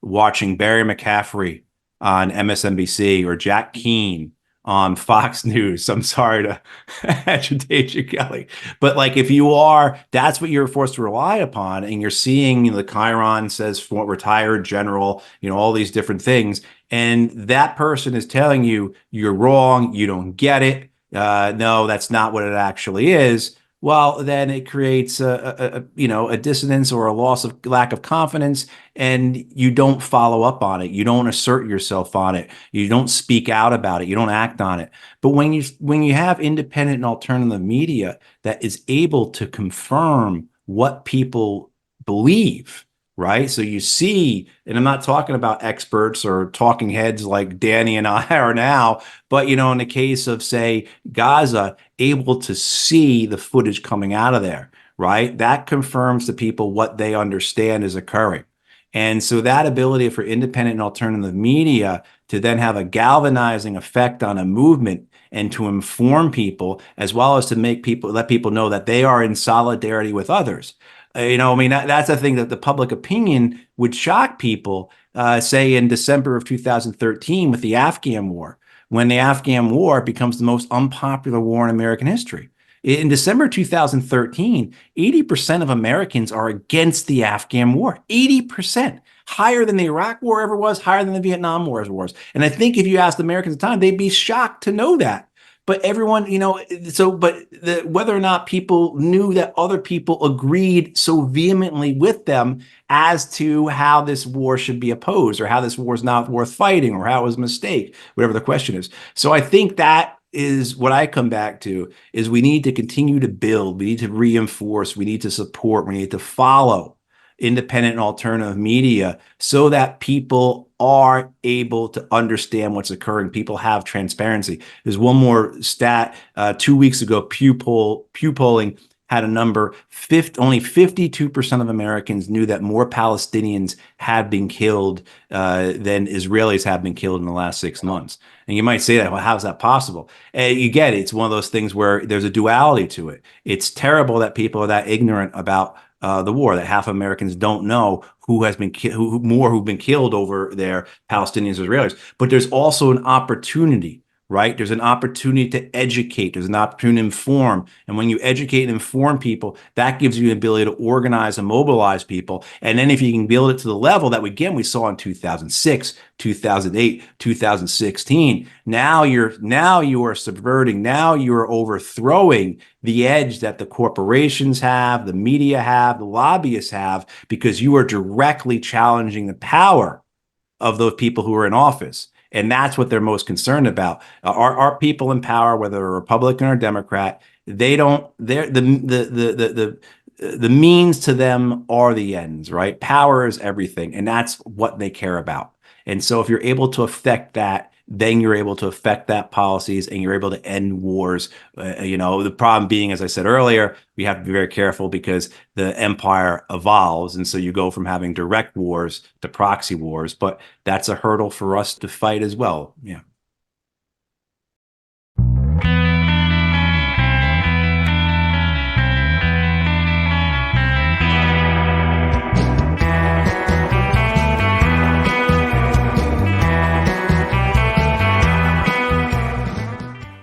watching Barry McCaffrey on MSNBC or Jack Keane on Fox News, I'm sorry to agitate you, Kelley, but like if you are, that's what you're forced to rely upon, and you're seeing the Chiron says for retired general, all these different things, and that person is telling you you're wrong, you don't get it, no, that's not what it actually is. Well, then it creates a dissonance or a lack of confidence, and you don't follow up on it. You don't assert yourself on it. You don't speak out about it. You don't act on it. But when you have independent and alternative media that is able to confirm what people believe, right? So you see, and I'm not talking about experts or talking heads like Danny and I are now, but in the case of, say, Gaza, able to see the footage coming out of there, right? That confirms to people what they understand is occurring. And so that ability for independent and alternative media to then have a galvanizing effect on a movement and to inform people, as well as to let people know that they are in solidarity with others. That's the thing that the public opinion would shock people, say in December of 2013 with the Afghan war, when the Afghan war becomes the most unpopular war in American history. In December 2013, 80% of Americans are against the Afghan war. 80%. Higher than the Iraq war ever was, higher than the Vietnam war ever was. And I think if you asked Americans at the time, they'd be shocked to know that. But everyone, whether or not people knew that other people agreed so vehemently with them as to how this war should be opposed, or how this war is not worth fighting, or how it was a mistake, whatever the question is. So I think that is what I come back to, is we need to continue to build, we need to reinforce, we need to support, we need to follow independent and alternative media so that people are able to understand what's occurring. People have transparency. There's one more stat. 2 weeks ago, Pew polling had a number, only 52% of Americans knew that more Palestinians have been killed than Israelis have been killed in the last 6 months. And you might say that, well, how's that possible? You get it. It's one of those things where there's a duality to it. It's terrible that people are that ignorant about the war, that half of Americans don't know who has been who've been killed over there, Palestinians, Israelis. But there's also an opportunity, right? There's an opportunity to educate. There's an opportunity to inform. And when you educate and inform people, that gives you the ability to organize and mobilize people. And then if you can build it to the level that we saw in 2006, 2008, 2016, now you are subverting, now you're overthrowing the edge that the corporations have, the media have, the lobbyists have, because you are directly challenging the power of those people who are in office. And that's what they're most concerned about. Our people in power, whether a Republican or Democrat, the means to them are the ends, right? Power is everything, and that's what they care about. And so if you're able to affect that, then you're able to affect that policies, and you're able to end wars. The problem being, as I said earlier, we have to be very careful because the empire evolves. And so you go from having direct wars to proxy wars, but that's a hurdle for us to fight as well. Yeah.